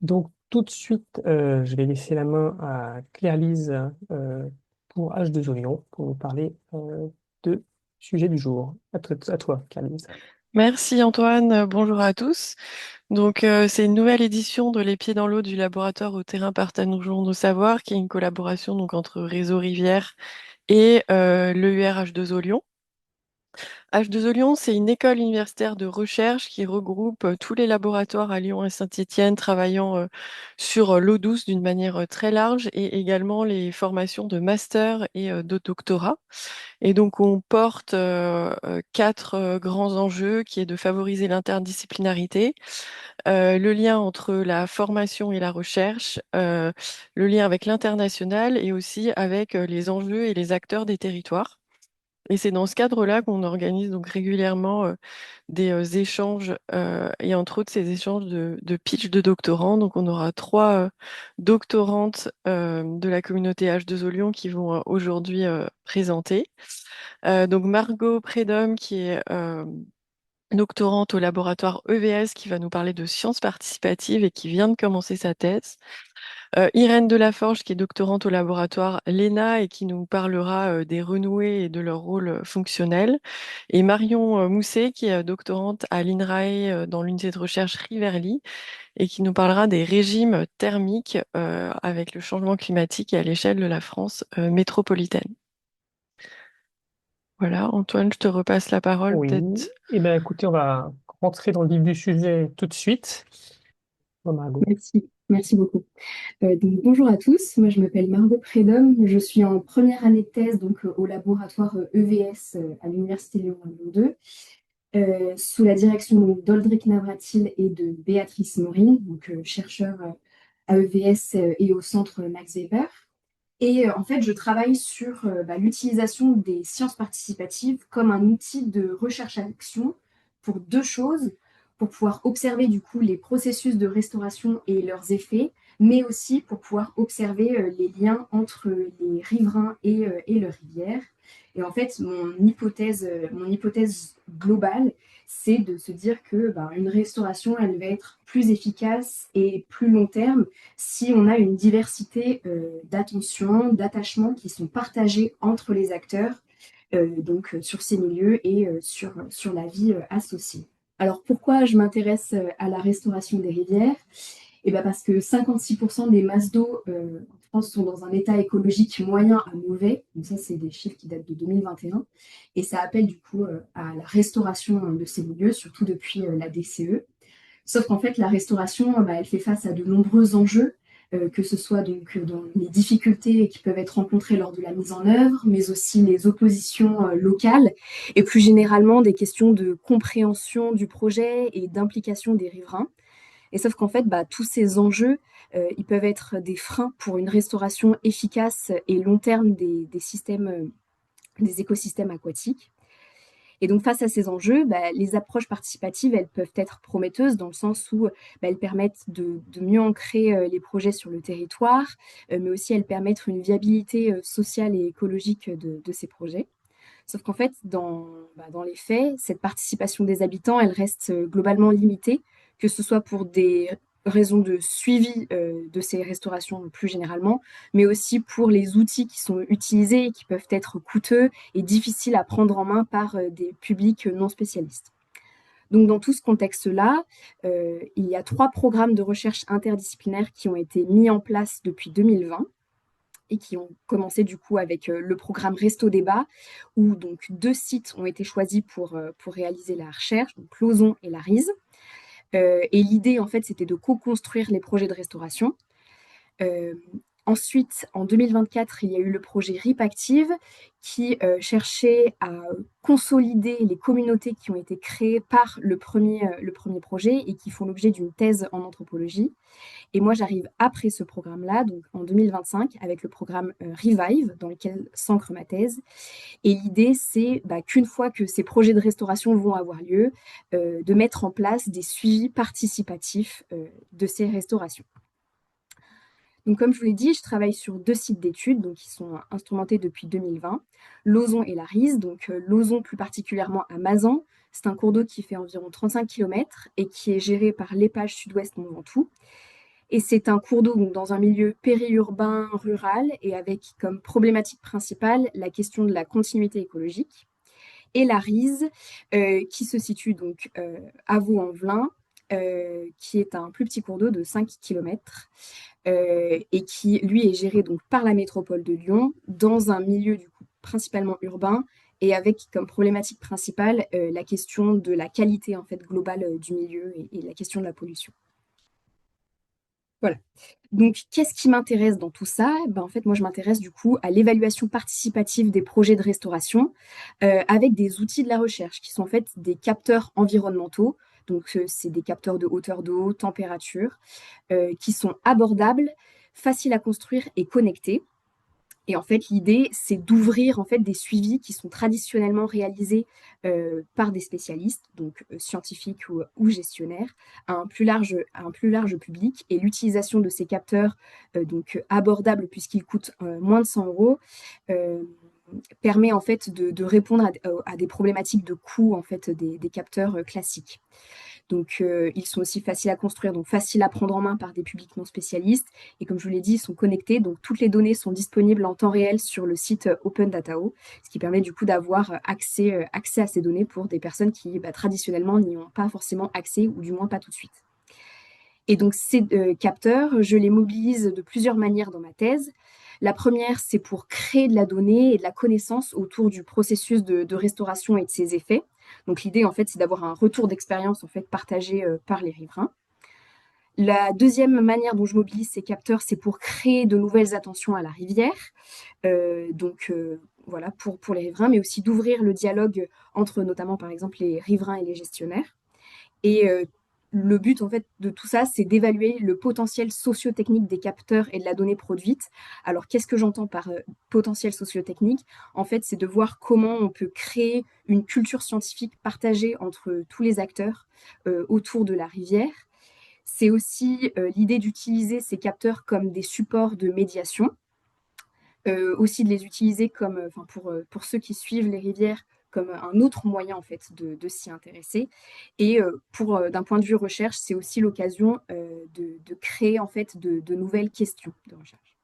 Donc, tout de suite, je vais laisser la main à Claire-Lise pour H2O Lyon pour nous parler de sujet du jour. À toi, Claire-Lise. Merci Antoine, bonjour à tous. C'est une nouvelle édition de Les Pieds dans l'eau du laboratoire au terrain partageons nos savoirs, qui est une collaboration entre Réseau Rivière et l'EUR H2O Lyon. H2O Lyon, c'est une école universitaire de recherche qui regroupe tous les laboratoires à Lyon et Saint-Étienne travaillant sur l'eau douce d'une manière très large et également les formations de master et de doctorat. Et donc, on porte quatre grands enjeux qui est de favoriser l'interdisciplinarité, le lien entre la formation et la recherche, le lien avec l'international et aussi avec les enjeux et les acteurs des territoires. Et c'est dans ce cadre-là qu'on organise donc régulièrement des échanges et entre autres ces échanges de pitch de doctorants. Donc on aura trois doctorantes de la communauté H2O Lyon qui vont aujourd'hui présenter. Donc Margot Prédhomme qui est doctorante au laboratoire EVS qui va nous parler de sciences participatives et qui vient de commencer sa thèse. Irène Delaforge qui est doctorante au laboratoire l'ENA et qui nous parlera des renouées et de leur rôle fonctionnel. Et Marion Mousset qui est doctorante à l'INRAE dans l'unité de recherche Riverly et qui nous parlera des régimes thermiques avec le changement climatique et à l'échelle de la France métropolitaine. Voilà, Antoine, je te repasse la parole Oui, peut-être. eh bien écoutez, on va rentrer dans le vif du sujet tout de suite. Oh, Margot. Merci beaucoup. Bonjour à tous, moi je m'appelle Margot Prédhomme, je suis en première année de thèse au laboratoire EVS à l'Université Lyon 2, sous la direction d'Oldric Navratil et de Béatrice Maurine, chercheurs à EVS et au centre Max Weber. En fait, je travaille sur l'utilisation des sciences participatives comme un outil de recherche-action pour deux choses, pour pouvoir observer du coup les processus de restauration et leurs effets, mais aussi pour pouvoir observer les liens entre les riverains et leurs rivières. Et en fait, mon hypothèse globale, c'est de se dire que une restauration, elle va être plus efficace et plus long terme si on a une diversité d'attention, d'attachements qui sont partagés entre les acteurs, sur ces milieux et sur la vie associée. Alors pourquoi je m'intéresse à la restauration des rivières? Eh ben parce que 56% des masses d'eau en France sont dans un état écologique moyen à mauvais. Donc ça, c'est des chiffres qui datent de 2021. Et ça appelle du coup à la restauration de ces milieux, surtout depuis la DCE. Sauf qu'en fait, la restauration, elle fait face à de nombreux enjeux, que ce soit dans les difficultés qui peuvent être rencontrées lors de la mise en œuvre, mais aussi les oppositions locales, et plus généralement des questions de compréhension du projet et d'implication des riverains. Et sauf qu'en fait, tous ces enjeux, ils peuvent être des freins pour une restauration efficace et long terme des systèmes, des écosystèmes aquatiques. Et donc, face à ces enjeux, les approches participatives, elles peuvent être prometteuses dans le sens où elles permettent de mieux ancrer les projets sur le territoire, mais aussi elles permettent une viabilité sociale et écologique de ces projets. Sauf qu'en fait, dans les faits, cette participation des habitants, elle reste globalement limitée, que ce soit pour des raisons de suivi de ces restaurations plus généralement, mais aussi pour les outils qui sont utilisés et qui peuvent être coûteux et difficiles à prendre en main par des publics non spécialistes. Donc dans tout ce contexte-là, il y a 3 programmes de recherche interdisciplinaires qui ont été mis en place depuis 2020 et qui ont commencé du coup avec le programme Resto Débat, où donc 2 sites ont été choisis pour réaliser la recherche, donc l'Ozon et la Rise. Et l'idée, en fait, c'était de co-construire les projets de restauration. Euh, Ensuite, en 2024, il y a eu le projet RIP Active qui cherchait à consolider les communautés qui ont été créées par le premier projet et qui font l'objet d'une thèse en anthropologie. Et moi, j'arrive après ce programme-là, donc en 2025, avec le programme Revive, dans lequel s'ancre ma thèse. Et l'idée, c'est qu'une fois que ces projets de restauration vont avoir lieu, de mettre en place des suivis participatifs de ces restaurations. Donc, comme je vous l'ai dit, je travaille sur 2 sites d'études qui sont instrumentés depuis 2020, l'Ozon et la Rise. Donc, l'Ozon plus particulièrement à Mazan. C'est un cours d'eau qui fait environ 35 km et qui est géré par l'Épage Sud-Ouest Mont Ventoux. Et c'est un cours d'eau donc, dans un milieu périurbain, rural, et avec comme problématique principale la question de la continuité écologique. Et la Rise, qui se situe donc à Vaux-en-Velin, qui est un plus petit cours d'eau de 5 km et qui, lui, est géré donc par la métropole de Lyon dans un milieu du coup principalement urbain et avec comme problématique principale la question de la qualité en fait globale du milieu et la question de la pollution. Voilà. Donc, qu'est-ce qui m'intéresse dans tout ça? Ben, en fait, moi, je m'intéresse du coup à l'évaluation participative des projets de restauration avec des outils de la recherche qui sont en fait des capteurs environnementaux. Donc, c'est des capteurs de hauteur d'eau, température, qui sont abordables, faciles à construire et connectés. Et en fait, l'idée, c'est d'ouvrir en fait des suivis qui sont traditionnellement réalisés par des spécialistes, donc scientifiques ou gestionnaires, à un plus large public. Et l'utilisation de ces capteurs, donc abordables puisqu'ils coûtent moins de 100 euros, euh, permet en fait de répondre à des problématiques de coût en fait des capteurs classiques. Donc, ils sont aussi faciles à construire, donc faciles à prendre en main par des publics non spécialistes. Et comme je vous l'ai dit, ils sont connectés, donc toutes les données sont disponibles en temps réel sur le site OpenDatao, ce qui permet du coup d'avoir accès à ces données pour des personnes qui traditionnellement n'y ont pas forcément accès, ou du moins pas tout de suite. Et donc ces capteurs, je les mobilise de plusieurs manières dans ma thèse. La première, c'est pour créer de la donnée et de la connaissance autour du processus de restauration et de ses effets. Donc l'idée, en fait, c'est d'avoir un retour d'expérience en fait partagé par les riverains. La deuxième manière dont je mobilise ces capteurs, c'est pour créer de nouvelles attentions à la rivière. Voilà, pour les riverains, mais aussi d'ouvrir le dialogue entre notamment, par exemple, les riverains et les gestionnaires. Et le but, en fait, de tout ça, c'est d'évaluer le potentiel socio-technique des capteurs et de la donnée produite. Alors, qu'est-ce que j'entends par potentiel socio-technique? En fait, c'est de voir comment on peut créer une culture scientifique partagée entre tous les acteurs autour de la rivière. C'est aussi l'idée d'utiliser ces capteurs comme des supports de médiation, aussi de les utiliser comme, pour ceux qui suivent les rivières, comme un autre moyen en fait de s'y intéresser. Et d'un point de vue recherche, c'est aussi l'occasion de créer en fait de nouvelles questions de recherche.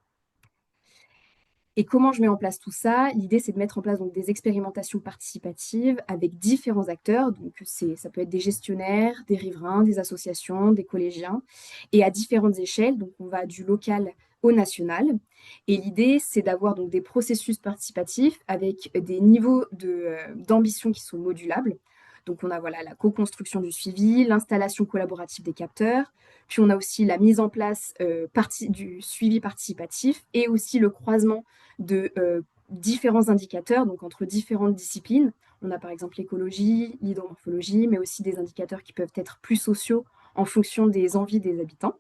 Et comment je mets en place tout ça? L'idée, c'est de mettre en place donc, des expérimentations participatives avec différents acteurs. Donc, ça peut être des gestionnaires, des riverains, des associations, des collégiens, et à différentes échelles. Donc, on va du local au national. Et l'idée, c'est d'avoir donc des processus participatifs avec des niveaux d'ambition qui sont modulables. Donc, on a voilà, la co-construction du suivi, l'installation collaborative des capteurs, puis on a aussi la mise en place du suivi participatif et aussi le croisement de différents indicateurs, donc entre différentes disciplines. On a par exemple l'écologie, l'hydromorphologie, mais aussi des indicateurs qui peuvent être plus sociaux en fonction des envies des habitants.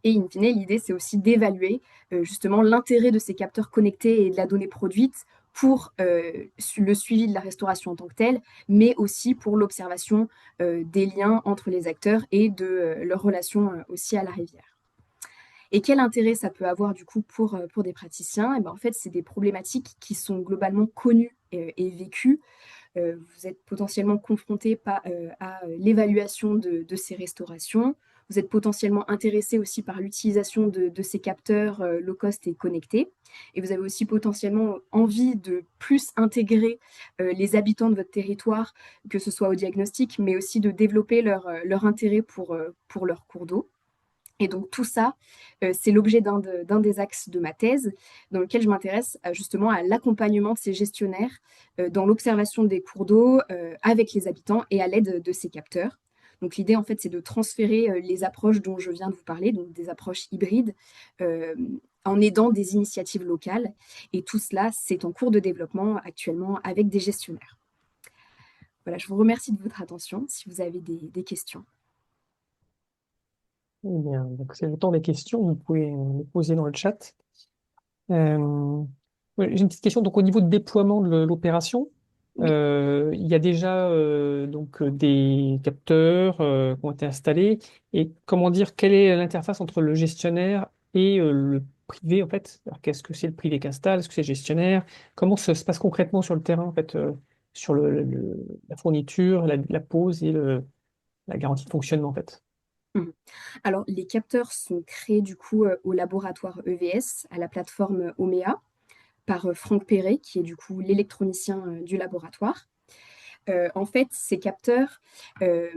Et in fine, l'idée, c'est aussi d'évaluer justement l'intérêt de ces capteurs connectés et de la donnée produite pour le suivi de la restauration en tant que telle, mais aussi pour l'observation des liens entre les acteurs et de leur relation aussi à la rivière. Et quel intérêt ça peut avoir du coup pour des praticiens? Et ben, en fait, c'est des problématiques qui sont globalement connues et vécues. Vous êtes potentiellement confronté à l'évaluation de ces restaurations. Vous êtes potentiellement intéressé aussi par l'utilisation de ces capteurs low cost et connectés. Et vous avez aussi potentiellement envie de plus intégrer les habitants de votre territoire, que ce soit au diagnostic, mais aussi de développer leur intérêt pour leur cours d'eau. Et donc tout ça, c'est l'objet d'un des axes de ma thèse, dans lequel je m'intéresse justement à l'accompagnement de ces gestionnaires dans l'observation des cours d'eau avec les habitants et à l'aide de ces capteurs. Donc l'idée, en fait, c'est de transférer les approches dont je viens de vous parler, donc des approches hybrides, en aidant des initiatives locales. Et tout cela, c'est en cours de développement actuellement avec des gestionnaires. Voilà, je vous remercie de votre attention. Si vous avez des questions. Eh bien, donc c'est le temps des questions. Vous pouvez les poser dans le chat. Euh, ouais, j'ai une petite question. Donc, au niveau de déploiement de l'opération, Oui. il y a déjà des capteurs qui ont été installés. Et comment dire, quelle est l'interface entre le gestionnaire et le privé, en fait? Alors, qu'est-ce que c'est le privé qui installe? Est-ce que c'est le gestionnaire? Comment ça se passe concrètement sur le terrain, en fait, sur la fourniture, la pose et la garantie de fonctionnement, en fait? Mhm. Alors, les capteurs sont créés du coup au laboratoire EVS, à la plateforme OMEA, par Franck Perret, qui est du coup l'électronicien du laboratoire. En fait, ces capteurs, euh,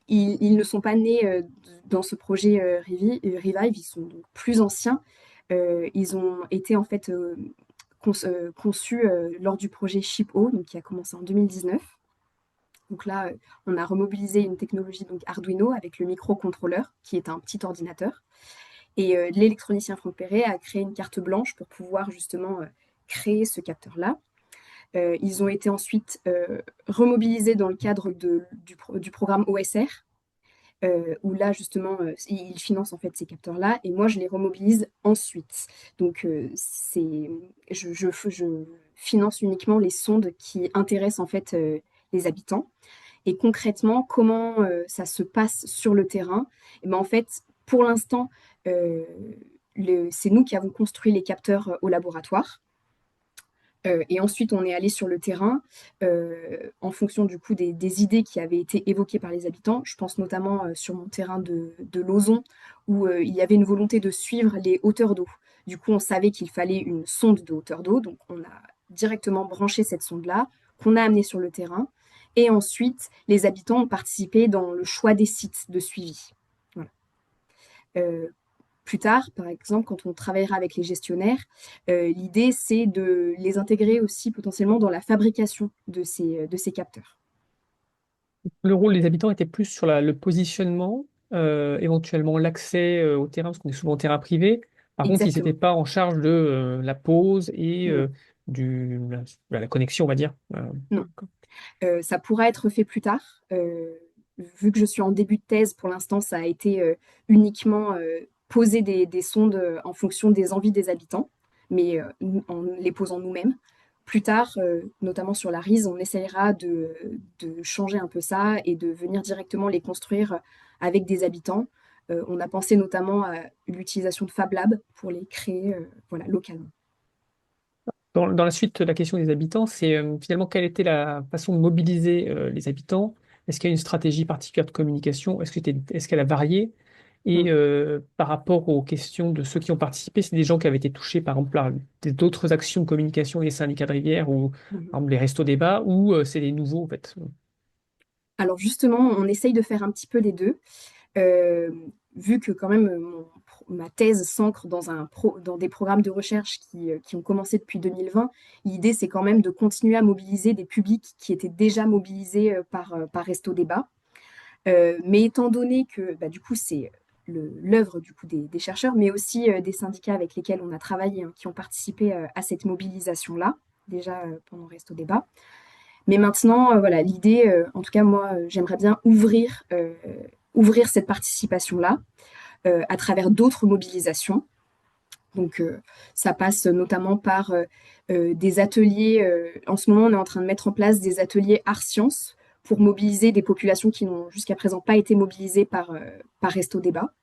ils ne sont pas nés dans ce projet Revive, ils sont donc plus anciens. Ils ont été en fait conçus lors du projet ShipO, donc qui a commencé en 2019. Donc là, on a remobilisé une technologie donc Arduino avec le microcontrôleur, qui est un petit ordinateur. Et l'électronicien Franck Perret a créé une carte blanche pour pouvoir justement créer ce capteur-là. Ils ont été ensuite remobilisés dans le cadre du programme OSR, où là justement ils financent en fait ces capteurs-là et moi je les remobilise ensuite. Donc je finance uniquement les sondes qui intéressent en fait les habitants. Et concrètement, comment ça se passe sur le terrain? Et ben, en fait, pour l'instant, euh, c'est nous qui avons construit les capteurs au laboratoire. Et ensuite, on est allé sur le terrain en fonction du coup des idées qui avaient été évoquées par les habitants. Je pense notamment sur mon terrain de Lauzon, où il y avait une volonté de suivre les hauteurs d'eau. Du coup, on savait qu'il fallait une sonde de hauteur d'eau, donc on a directement branché cette sonde-là, qu'on a amenée sur le terrain. Et ensuite, les habitants ont participé dans le choix des sites de suivi. Voilà. Euh, Plus tard, par exemple, quand on travaillera avec les gestionnaires, l'idée, c'est de les intégrer aussi potentiellement dans la fabrication de ces capteurs. Le rôle des habitants était plus sur le positionnement, éventuellement l'accès au terrain, parce qu'on est souvent en terrain privé. Par contre, ils n'étaient Exactement. pas en charge de la pose et Non, la connexion, on va dire. non. Ça pourra être fait plus tard. Vu que je suis en début de thèse, pour l'instant, ça a été uniquement poser des sondes en fonction des envies des habitants, mais en les posant nous-mêmes. Plus tard, notamment sur la RISE, on essayera de changer un peu ça et de venir directement les construire avec des habitants. On a pensé notamment à l'utilisation de Fab Lab pour les créer voilà, localement. Dans la suite, la question des habitants, c'est finalement quelle était la façon de mobiliser les habitants? Est-ce qu'il y a une stratégie particulière de communication? Est-ce qu'elle a varié? Et Mm. par rapport aux questions de ceux qui ont participé, c'est des gens qui avaient été touchés par exemple par d'autres actions de communication des syndicats de rivière ou Mhm. par exemple les restos débats ou c'est des nouveaux en fait? Alors justement, on essaye de faire un petit peu des deux. Euh, Vu que quand même ma thèse s'ancre dans des programmes de recherche qui ont commencé depuis 2020, l'idée c'est quand même de continuer à mobiliser des publics qui étaient déjà mobilisés par Resto Débat. Mais étant donné que bah, du coup c'est l'œuvre du coup des chercheurs, mais aussi des syndicats avec lesquels on a travaillé, hein, qui ont participé à cette mobilisation-là, déjà pendant Resto Débat. Mais maintenant, voilà, l'idée, en tout cas moi, j'aimerais bien ouvrir cette participation-là à travers d'autres mobilisations. Donc, ça passe notamment par des ateliers. En ce moment, on est en train de mettre en place des ateliers art-sciences pour mobiliser des populations qui n'ont jusqu'à présent pas été mobilisées par Resto Débat,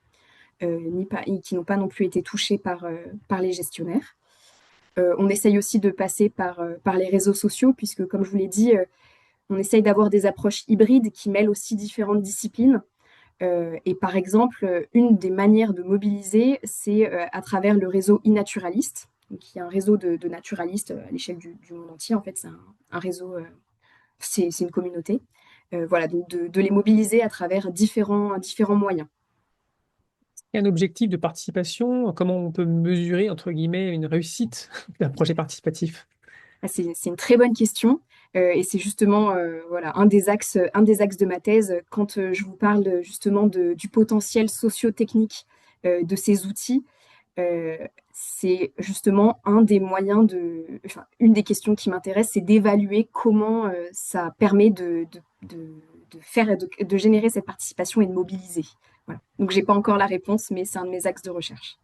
qui n'ont pas non plus été touchées par les gestionnaires. On essaye aussi de passer par les réseaux sociaux, puisque, comme je vous l'ai dit, on essaye d'avoir des approches hybrides qui mêlent aussi différentes disciplines. Et par exemple, une des manières de mobiliser, c'est à travers le réseau e-naturaliste. Donc, il y a un réseau de naturalistes à l'échelle du monde entier. En fait, c'est un réseau, c'est une communauté. Voilà, donc de les mobiliser à travers différents moyens. Il y a un objectif de participation? Comment on peut mesurer entre guillemets une réussite d'un projet participatif? Ah, c'est une très bonne question. Et c'est justement voilà, un des axes de ma thèse quand je vous parle justement du potentiel socio-technique de ces outils. Euh, c'est justement un des moyens enfin, une des questions qui m'intéresse, c'est d'évaluer comment ça permet de faire, de générer cette participation et de mobiliser. Voilà. Donc, j'ai pas encore la réponse, mais c'est un de mes axes de recherche.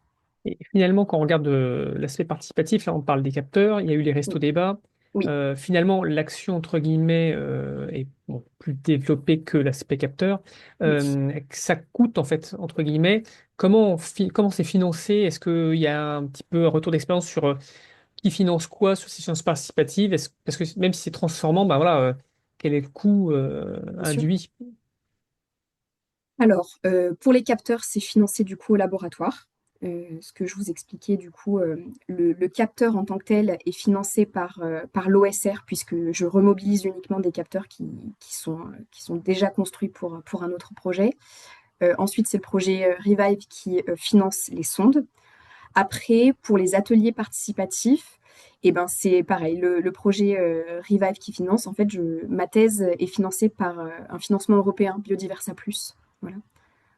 Et finalement, quand on regarde l'aspect participatif, là on parle des capteurs, il y a eu les restos Oui, débats. oui, Finalement, l'action entre guillemets est bon, plus développée que l'aspect capteur. oui. Ça coûte en fait entre guillemets. Comment c'est financé? Est-ce qu'il y a un petit peu un retour d'expérience sur qui finance quoi sur ces finances participatives? Parce que même si c'est transformant, bah voilà, quel est le coût Bien sûr. induit? Alors, pour les capteurs, c'est financé du coup au laboratoire. Ce que je vous expliquais, du coup, le capteur en tant que tel est financé par l'OSR, puisque je remobilise uniquement des capteurs qui sont déjà construits pour un autre projet. Ensuite, c'est le projet Revive qui finance les sondes. Après, pour les ateliers participatifs, eh ben, c'est pareil, le projet Revive qui finance, en fait, ma thèse est financée par un financement européen, Biodiversa Plus. Voilà.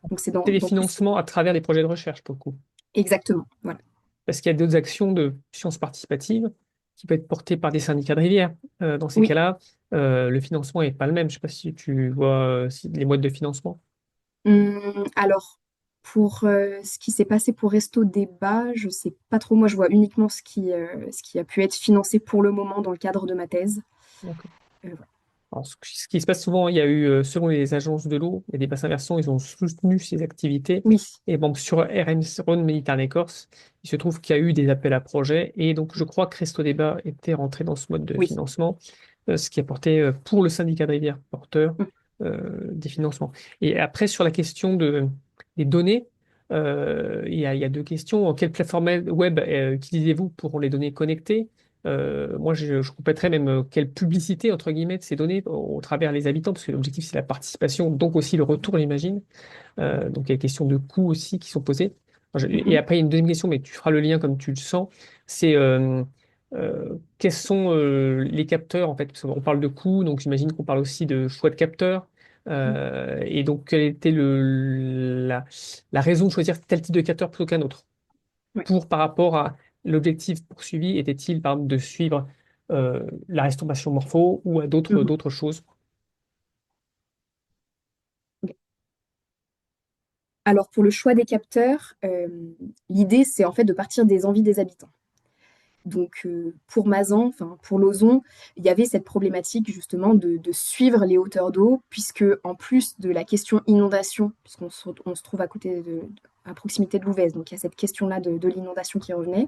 Donc c'est C'est les dans tous ces... financements à travers les projets de recherche, pour le coup. Exactement, voilà. Parce qu'il y a d'autres actions de sciences participatives qui peuvent être portées par des syndicats de rivière. Dans ces Oui. cas-là, le financement n'est pas le même. Je ne sais pas si tu vois les modes de financement. Alors, pour ce qui s'est passé pour Resto Débat, je sais pas trop. Moi, je vois uniquement ce qui a pu être financé pour le moment dans le cadre de ma thèse. D'accord. Voilà. Alors, ce qui se passe souvent, il y a eu, selon les agences de l'eau, il y a des bassins versants, ils ont soutenu ces activités. Oui. Et bon, sur RN Rhône Méditerranée Corse, il se trouve qu'il y a eu des appels à projets. Et donc, je crois que Resto Débat était rentré dans ce mode de Oui. financement, ce qui a porté pour le syndicat de rivière porteur Mm. des financements. Et après, sur la question des données, il y a deux questions. En quelle plateforme web utilisez-vous pour les données connectées? Moi, je compléterais même quelle publicité, entre guillemets, de ces données au travers les habitants, parce que l'objectif, c'est la participation, donc aussi le retour, j'imagine. Donc, il y a des questions de coûts aussi qui sont posées. Et Mhm. après, il y a une deuxième question, mais tu feras le lien comme tu le sens, c'est quels sont les capteurs, en fait, parce qu'on parle de coûts, donc j'imagine qu'on parle aussi de choix de capteurs. Et donc, quelle était la raison de choisir tel type de capteur plutôt qu'un autre? Ouais. Par rapport à l'objectif poursuivi, était-il par exemple de suivre la restauration morpho ou à Mhm. d'autres choses? Ok. Alors, pour le choix des capteurs, l'idée, c'est en fait de partir des envies des habitants. Donc, pour Mazan, enfin pour l'ozon, il y avait cette problématique justement de suivre les hauteurs d'eau, puisque en plus de la question inondation, on se trouve à proximité de l'Ouvèze, donc il y a cette question-là de l'inondation qui revenait,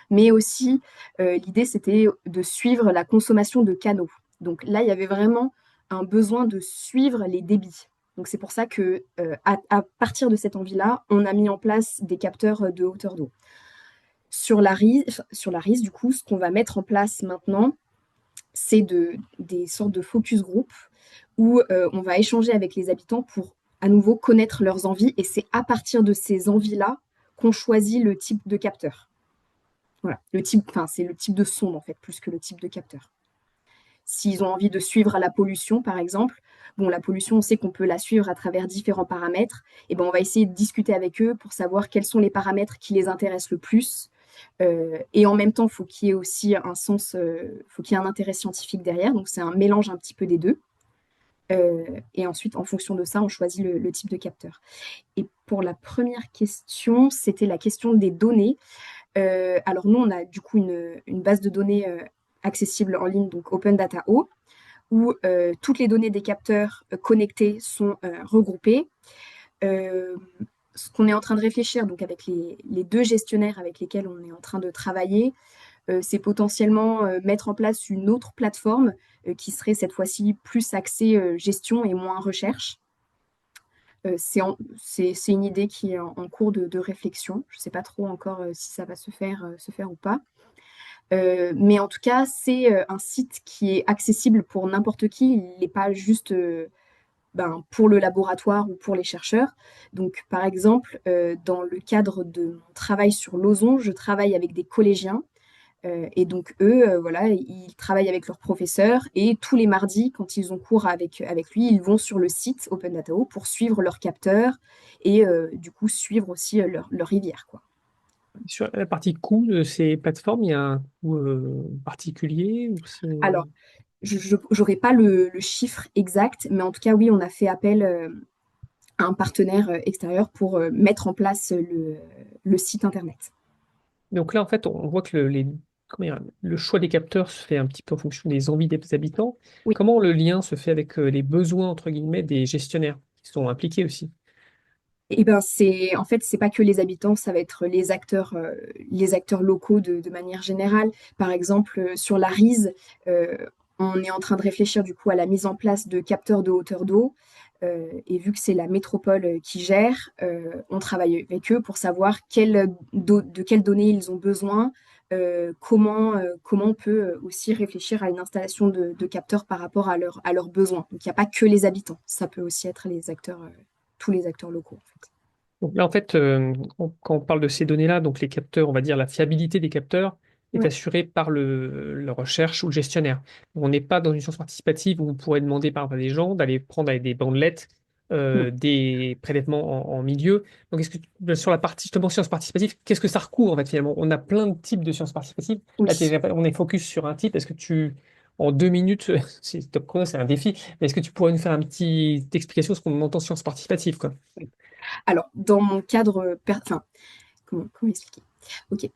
mais aussi l'idée c'était de suivre la consommation de canaux. Donc là, il y avait vraiment un besoin de suivre les débits. Donc c'est pour ça que à partir de cette envie-là, on a mis en place des capteurs de hauteur d'eau. Sur la RIS, du coup, ce qu'on va mettre en place maintenant, c'est des sortes de focus group où on va échanger avec les habitants pour à nouveau connaître leurs envies. Et c'est à partir de ces envies-là qu'on choisit le type de capteur. Voilà, c'est le type de sonde en fait, plus que le type de capteur. S'ils ont envie de suivre la pollution, par exemple, bon, la pollution, on sait qu'on peut la suivre à travers différents paramètres. Et ben, on va essayer de discuter avec eux pour savoir quels sont les paramètres qui les intéressent le plus. Et en même temps, il faut qu'il y ait aussi faut qu'il y ait un intérêt scientifique derrière. Donc, c'est un mélange un petit peu des deux. Et ensuite, en fonction de ça, on choisit le type de capteur. Et pour la première question, c'était la question des données. Alors, nous, on a du coup une base de données accessible en ligne, donc Open Data O, où toutes les données des capteurs connectés sont regroupées. Ce qu'on est en train de réfléchir, donc avec les deux gestionnaires avec lesquels on est en train de travailler, c'est potentiellement mettre en place une autre plateforme qui serait cette fois-ci plus axée gestion et moins recherche. C'est une idée qui est en cours de réflexion. Je ne sais pas trop encore si ça va se faire ou pas. Mais en tout cas, c'est un site qui est accessible pour n'importe qui. Il n'est pas juste pour le laboratoire ou pour les chercheurs. Donc, par exemple, dans le cadre de mon travail sur l'ozon, je travaille avec des collégiens. Et donc, eux, voilà, ils travaillent avec leur professeur. Et tous les mardis, quand ils ont cours avec lui, ils vont sur le site Open Datao pour suivre leurs capteurs et du coup suivre aussi leur rivière, quoi. Sur la partie coût de ces plateformes, il y a un coût particulier ou c'est... Alors, je n'aurai pas le chiffre exact, mais en tout cas, oui, on a fait appel à un partenaire extérieur pour mettre en place le site internet. Donc là, en fait, on voit que comment dire, le choix des capteurs se fait un petit peu en fonction des envies des habitants. Oui. Comment le lien se fait avec les besoins, entre guillemets, des gestionnaires qui sont impliqués aussi? Et ben c'est en fait c'est pas que les habitants, ça va être les acteurs locaux de manière générale. Par exemple, sur la RISE, on est en train de réfléchir du coup à la mise en place de capteurs de hauteur d'eau. Et vu que c'est la métropole qui gère, on travaille avec eux pour savoir de quelles données ils ont besoin, comment on peut aussi réfléchir à une installation de capteurs par rapport à leurs besoins. Donc, il n'y a pas que les habitants, ça peut aussi être les acteurs, tous les acteurs locaux, en fait. Donc là, en fait, quand on parle de ces données-là, donc les capteurs, on va dire la fiabilité des capteurs est Ouais. assurée par la recherche ou le gestionnaire. On n'est pas dans une science participative où on pourrait demander par exemple à des gens d'aller prendre avec des bandelettes Non. des prélèvements en milieu. Donc, sur la partie justement sciences participatives, qu'est-ce que ça recouvre en fait finalement? On a plein de types de sciences participatives. Oui. Là, on est focus sur un type. Est-ce que en 2 minutes, c'est top chrono, c'est un défi, mais est-ce que tu pourrais nous faire un petit explication de ce qu'on entend sciences participatives, quoi? Alors, dans mon cadre, enfin, comment expliquer? Ok.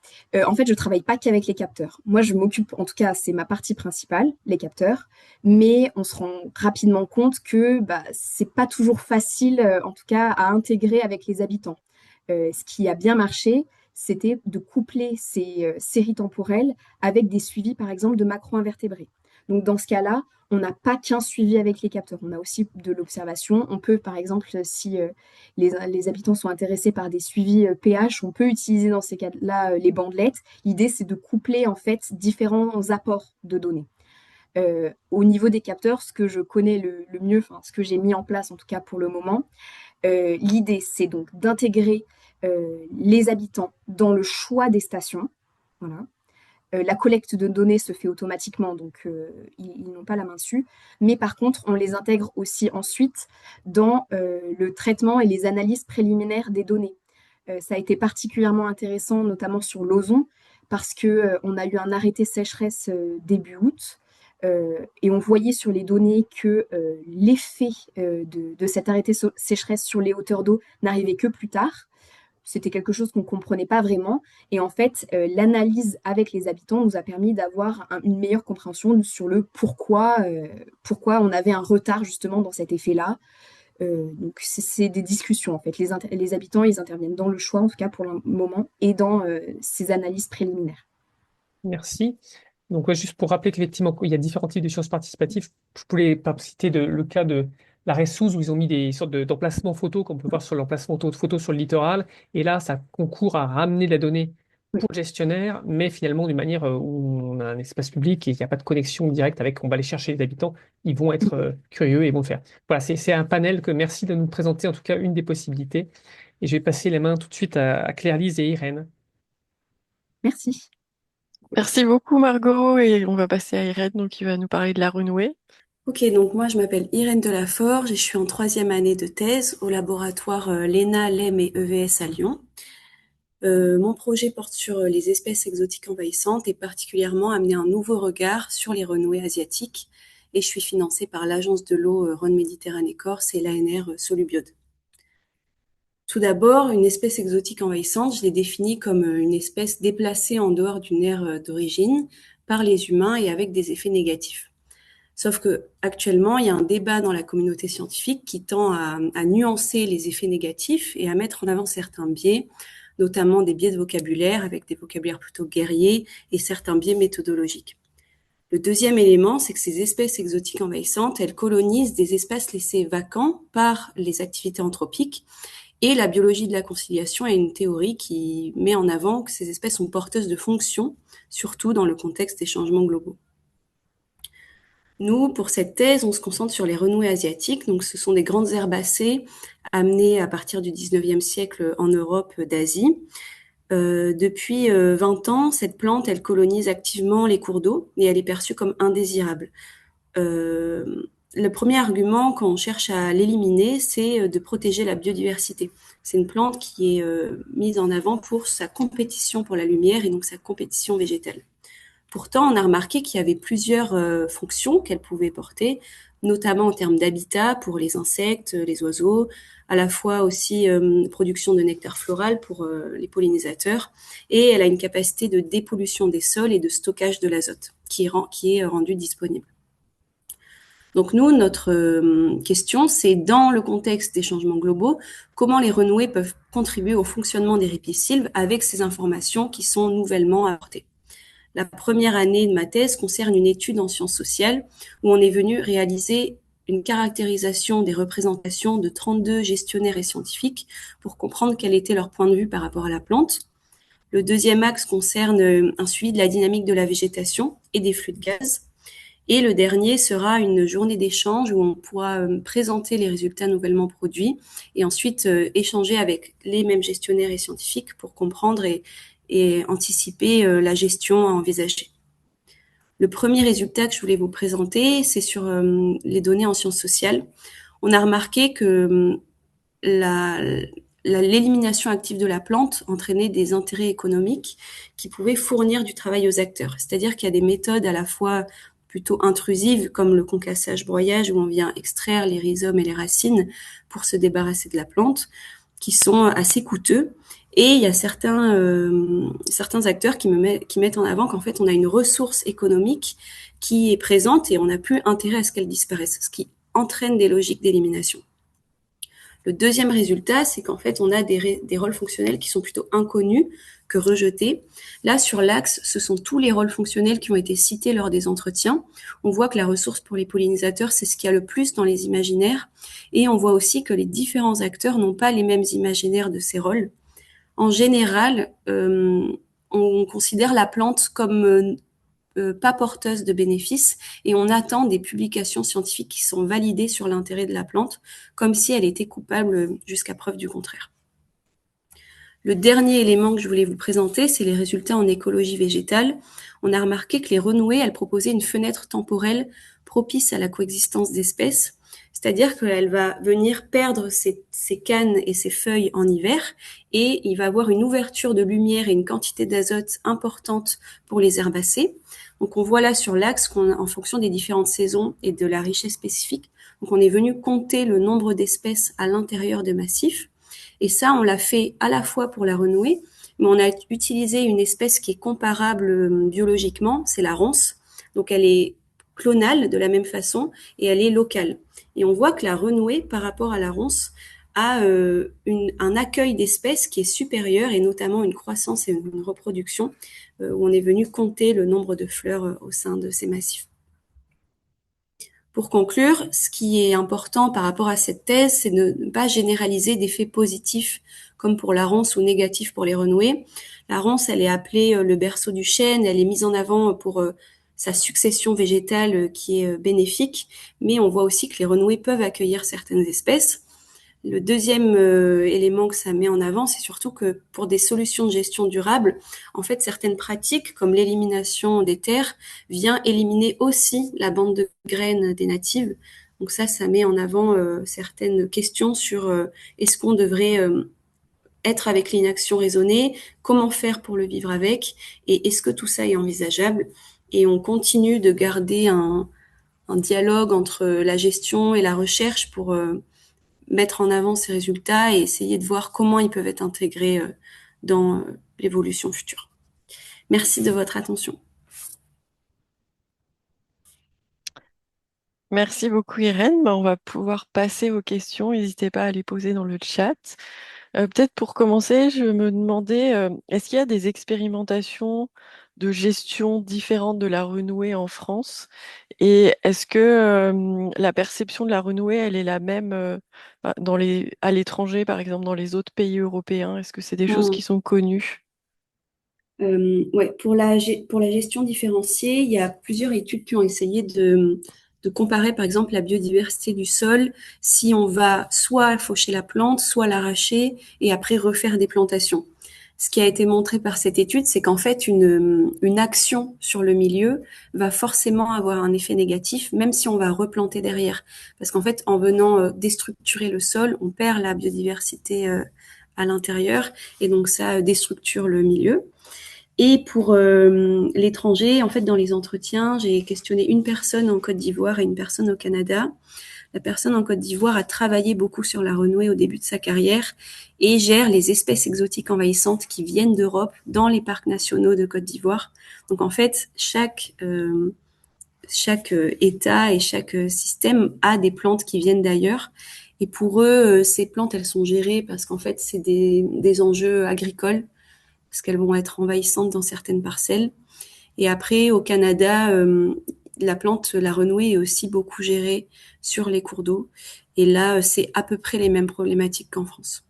En fait, je travaille pas qu'avec les capteurs. Moi, je m'occupe, en tout cas, c'est ma partie principale, les capteurs. Mais on se rend rapidement compte que bah, c'est pas toujours facile, en tout cas, à intégrer avec les habitants. Ce qui a bien marché, c'était de coupler ces séries temporelles avec des suivis, par exemple, de macro-invertébrés. Donc, dans ce cas-là, on n'a pas qu'un suivi avec les capteurs, on a aussi de l'observation. On peut, par exemple, si les habitants sont intéressés par des suivis pH, on peut utiliser dans ces cas-là les bandelettes. L'idée, c'est de coupler en fait différents apports de données. Au niveau des capteurs, ce que je connais le mieux, enfin ce que j'ai mis en place en tout cas pour le moment, l'idée, c'est donc d'intégrer les habitants dans le choix des stations. Voilà. La collecte de données se fait automatiquement, donc ils n'ont pas la main dessus. Mais par contre, on les intègre aussi ensuite dans le traitement et les analyses préliminaires des données. Ça a été particulièrement intéressant, notamment sur l'ozon, parce qu'on a eu un arrêté sécheresse début août. Et on voyait sur les données que l'effet de cet arrêté sécheresse sur les hauteurs d'eau n'arrivait que plus tard. C'était quelque chose qu'on ne comprenait pas vraiment. Et en fait, l'analyse avec les habitants nous a permis d'avoir une meilleure compréhension sur le pourquoi on avait un retard justement dans cet effet-là. Donc, c'est des discussions en fait. Les habitants, ils interviennent dans le choix, en tout cas pour le moment, et dans ces analyses préliminaires. Merci. Donc, ouais, juste pour rappeler qu'effectivement, il y a différents types de sciences participatives. Je voulais pas citer le cas de l'arrêt Souze où ils ont mis des sortes d'emplacements photos qu'on peut voir sur l'emplacement photo sur le littoral. Et là, ça concourt à ramener de la donnée Oui. pour le gestionnaire, mais finalement d'une manière où on a un espace public et il n'y a pas de connexion directe avec, on va aller chercher les habitants. Ils vont être curieux et vont le faire. Voilà, c'est un panel que merci de nous présenter, en tout cas, une des possibilités. Et je vais passer les mains tout de suite à Claire-Lise et Irène. Merci. Merci beaucoup Margot et on va passer à Irène donc qui va nous parler de la renouée. Ok, donc moi je m'appelle Irène Delaforge et je suis en troisième année de thèse au laboratoire LENA, LEM et EVS à Lyon. Mon projet porte sur les espèces exotiques envahissantes et particulièrement amener un nouveau regard sur les renouées asiatiques et je suis financée par l'agence de l'eau Rhône-Méditerranée Corse et l'ANR Solubiode. Tout d'abord, une espèce exotique envahissante, je l'ai définie comme une espèce déplacée en dehors d'une aire d'origine par les humains et avec des effets négatifs. Sauf que actuellement, il y a un débat dans la communauté scientifique qui tend à nuancer les effets négatifs et à mettre en avant certains biais, notamment des biais de vocabulaire avec des vocabulaires plutôt guerriers et certains biais méthodologiques. Le deuxième élément, c'est que ces espèces exotiques envahissantes, elles colonisent des espaces laissés vacants par les activités anthropiques. Et la biologie de la conciliation est une théorie qui met en avant que ces espèces sont porteuses de fonctions, surtout dans le contexte des changements globaux. Nous, pour cette thèse, on se concentre sur les renouées asiatiques. Donc, ce sont des grandes herbacées amenées à partir du 19e siècle en Europe d'Asie. Depuis 20 ans, cette plante, elle colonise activement les cours d'eau et elle est perçue comme indésirable. Le premier argument quand on cherche à l'éliminer, c'est de protéger la biodiversité. C'est une plante qui est mise en avant pour sa compétition pour la lumière et donc sa compétition végétale. Pourtant, on a remarqué qu'il y avait plusieurs fonctions qu'elle pouvait porter, notamment en termes d'habitat pour les insectes, les oiseaux, à la fois aussi production de nectar floral pour les pollinisateurs, et elle a une capacité de dépollution des sols et de stockage de l'azote qui est rendu disponible. Donc nous, notre question, c'est dans le contexte des changements globaux, comment les renouées peuvent contribuer au fonctionnement des ripisylves avec ces informations qui sont nouvellement apportées. La première année de ma thèse concerne une étude en sciences sociales où on est venu réaliser une caractérisation des représentations de 32 gestionnaires et scientifiques pour comprendre quel était leur point de vue par rapport à la plante. Le deuxième axe concerne un suivi de la dynamique de la végétation et des flux de gaz. Et le dernier sera une journée d'échange où on pourra présenter les résultats nouvellement produits et ensuite échanger avec les mêmes gestionnaires et scientifiques pour comprendre et anticiper la gestion à envisager. Le premier résultat que je voulais vous présenter, c'est sur les données en sciences sociales. On a remarqué que l'élimination active de la plante entraînait des intérêts économiques qui pouvaient fournir du travail aux acteurs. C'est-à-dire qu'il y a des méthodes à la fois plutôt intrusives, comme le concassage-broyage, où on vient extraire les rhizomes et les racines pour se débarrasser de la plante, qui sont assez coûteux. Et il y a certains acteurs qui mettent en avant qu'en fait, on a une ressource économique qui est présente et on n'a plus intérêt à ce qu'elle disparaisse, ce qui entraîne des logiques d'élimination. Le deuxième résultat, c'est qu'en fait, on a des rôles fonctionnels qui sont plutôt inconnus que rejetés. Là, sur l'axe, ce sont tous les rôles fonctionnels qui ont été cités lors des entretiens. On voit que la ressource pour les pollinisateurs, c'est ce qu'il y a le plus dans les imaginaires. Et on voit aussi que les différents acteurs n'ont pas les mêmes imaginaires de ces rôles. En général, on considère la plante comme pas porteuse de bénéfices et on attend des publications scientifiques qui sont validées sur l'intérêt de la plante, comme si elle était coupable jusqu'à preuve du contraire. Le dernier élément que je voulais vous présenter, c'est les résultats en écologie végétale. On a remarqué que les renouées, elles proposaient une fenêtre temporelle propice à la coexistence d'espèces, c'est-à-dire qu'elle va venir perdre ses cannes et ses feuilles en hiver et il va avoir une ouverture de lumière et une quantité d'azote importante pour les herbacées. Donc on voit là sur l'axe qu'en fonction des différentes saisons et de la richesse spécifique, donc on est venu compter le nombre d'espèces à l'intérieur de massifs. Et ça, on l'a fait à la fois pour la renouée, mais on a utilisé une espèce qui est comparable biologiquement, c'est la ronce. Donc elle est clonale de la même façon et elle est locale. Et on voit que la renouée, par rapport à la ronce, a un accueil d'espèces qui est supérieur et notamment une croissance et une reproduction où on est venu compter le nombre de fleurs au sein de ces massifs. Pour conclure, ce qui est important par rapport à cette thèse, c'est de ne pas généraliser d'effets positifs comme pour la ronce ou négatifs pour les renouées. La ronce, elle est appelée le berceau du chêne, elle est mise en avant pour sa succession végétale qui est bénéfique, mais on voit aussi que les renouées peuvent accueillir certaines espèces. Le deuxième élément que ça met en avant, c'est surtout que pour des solutions de gestion durable, en fait, certaines pratiques, comme l'élimination des terres, vient éliminer aussi la bande de graines des natives. Donc ça met en avant certaines questions sur est-ce qu'on devrait être avec l'inaction raisonnée, comment faire pour le vivre avec, et est-ce que tout ça est envisageable. Et on continue de garder un dialogue entre la gestion et la recherche pour mettre en avant ces résultats et essayer de voir comment ils peuvent être intégrés dans l'évolution future. Merci de votre attention. Merci beaucoup Irène. On va pouvoir passer aux questions. N'hésitez pas à les poser dans le chat. Peut-être pour commencer, je me demandais, est-ce qu'il y a des expérimentations de gestion différentes de la renouée en France? Et est-ce que la perception de la renouée, elle est la même à l'étranger, par exemple dans les autres pays européens? Est-ce que c'est des choses qui sont connues? Ouais, pour la gestion différenciée, il y a plusieurs études qui ont essayé de comparer, par exemple, la biodiversité du sol, si on va soit faucher la plante, soit l'arracher et après refaire des plantations. Ce qui a été montré par cette étude, c'est qu'en fait, une action sur le milieu va forcément avoir un effet négatif, même si on va replanter derrière. Parce qu'en fait, en venant déstructurer le sol, on perd la biodiversité à l'intérieur et donc ça déstructure le milieu. Et pour l'étranger, en fait, dans les entretiens, j'ai questionné une personne en Côte d'Ivoire et une personne au Canada. La personne en Côte d'Ivoire a travaillé beaucoup sur la renouée au début de sa carrière et gère les espèces exotiques envahissantes qui viennent d'Europe dans les parcs nationaux de Côte d'Ivoire. Donc en fait, chaque État et chaque système a des plantes qui viennent d'ailleurs. Et pour eux, ces plantes, elles sont gérées parce qu'en fait, c'est des enjeux agricoles parce qu'elles vont être envahissantes dans certaines parcelles. Et après, au Canada, la plante, la renouée est aussi beaucoup gérée sur les cours d'eau. Et là, c'est à peu près les mêmes problématiques qu'en France.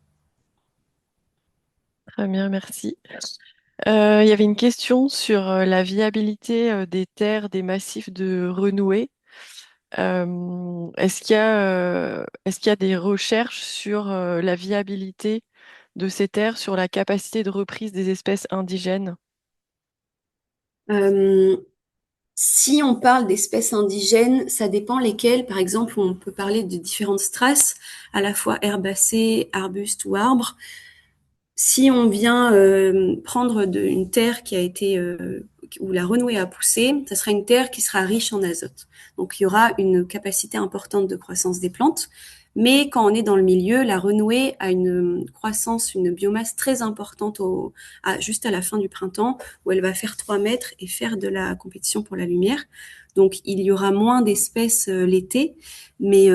Très bien, merci. Il y avait une question sur la viabilité des terres, des massifs de renouée. Est-ce qu'il y a des recherches sur la viabilité de ces terres, sur la capacité de reprise des espèces indigènes? Euh, Si on parle d'espèces indigènes, ça dépend lesquelles. Par exemple, on peut parler de différentes strass, à la fois herbacées, arbustes ou arbres. Si on vient prendre une terre qui a été où la renouée a poussé, ça sera une terre qui sera riche en azote. Donc il y aura une capacité importante de croissance des plantes. Mais quand on est dans le milieu, la renouée a une croissance, une biomasse très importante juste à la fin du printemps, où elle va faire 3 mètres et faire de la compétition pour la lumière. Donc il y aura moins d'espèces l'été, mais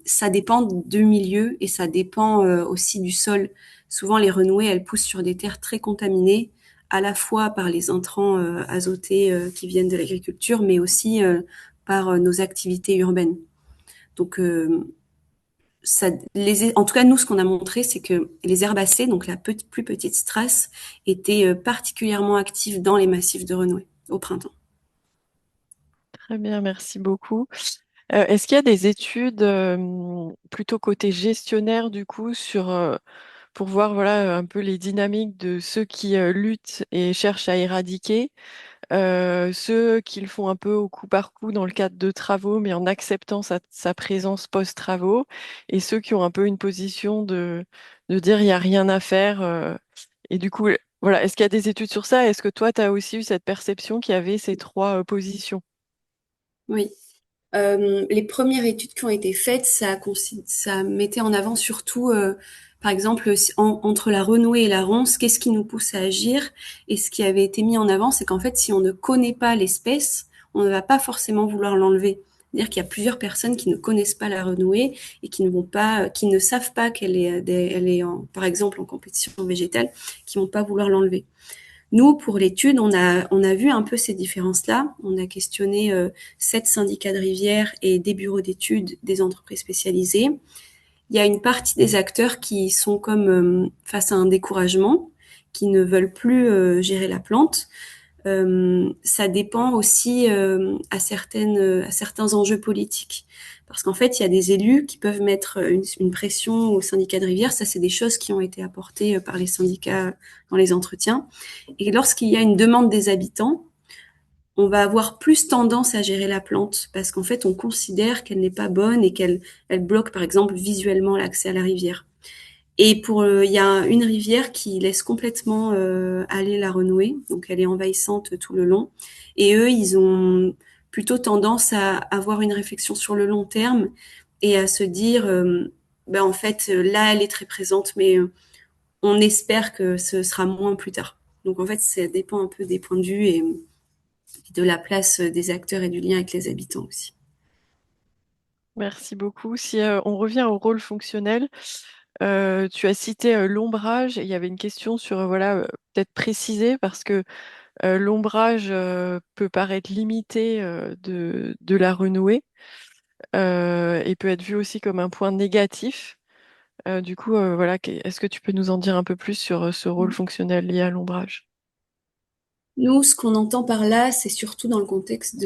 ça dépend du milieu et ça dépend aussi du sol. Souvent, les renouées, elles poussent sur des terres très contaminées, à la fois par les intrants azotés qui viennent de l'agriculture, mais aussi par nos activités urbaines. Donc, en tout cas, nous, ce qu'on a montré, c'est que les herbacées, donc la plus petite strass, étaient particulièrement actives dans les massifs de renouée au printemps. Très bien, merci beaucoup. Est-ce qu'il y a des études plutôt côté gestionnaire du coup pour voir voilà un peu les dynamiques de ceux qui luttent et cherchent à éradiquer, ceux qui le font un peu au coup par coup dans le cadre de travaux, mais en acceptant sa présence post-travaux, et ceux qui ont un peu une position de dire il n'y a rien à faire. Et du coup, voilà, est-ce qu'il y a des études sur ça? Est-ce que toi, tu as aussi eu cette perception qu'il y avait ces trois positions? Oui. Les premières études qui ont été faites, ça mettait en avant surtout, par exemple, entre la renouée et la ronce, qu'est-ce qui nous pousse à agir? Et ce qui avait été mis en avant, c'est qu'en fait, si on ne connaît pas l'espèce, on ne va pas forcément vouloir l'enlever. C'est-à-dire qu'il y a plusieurs personnes qui ne connaissent pas la renouée et qui ne savent pas elle est par exemple en compétition végétale, qui vont pas vouloir l'enlever. Nous, pour l'étude, on a vu un peu ces différences-là. On a questionné 7 syndicats de rivières et des bureaux d'études des entreprises spécialisées. Il y a une partie des acteurs qui sont comme face à un découragement, qui ne veulent plus gérer la plante. Ça dépend aussi à certains enjeux politiques. Parce qu'en fait, il y a des élus qui peuvent mettre une pression au syndicat de rivière. Ça, c'est des choses qui ont été apportées par les syndicats dans les entretiens. Et lorsqu'il y a une demande des habitants, on va avoir plus tendance à gérer la plante parce qu'en fait, on considère qu'elle n'est pas bonne et qu'elle bloque, par exemple, visuellement l'accès à la rivière. Et il y a une rivière qui laisse complètement aller la renouée, donc elle est envahissante tout le long. Et eux, ils ont plutôt tendance à avoir une réflexion sur le long terme et à se dire, ben en fait, là, elle est très présente, mais on espère que ce sera moins plus tard. Donc en fait, ça dépend un peu des points de vue et de la place des acteurs et du lien avec les habitants aussi. Merci beaucoup. Si on revient au rôle fonctionnel, tu as cité l'ombrage et il y avait une question sur voilà peut-être préciser parce que l'ombrage peut paraître limité de la renouée et peut être vu aussi comme un point négatif. Du coup, voilà, est-ce que tu peux nous en dire un peu plus sur ce rôle fonctionnel lié à l'ombrage? Nous, ce qu'on entend par là, c'est surtout dans le contexte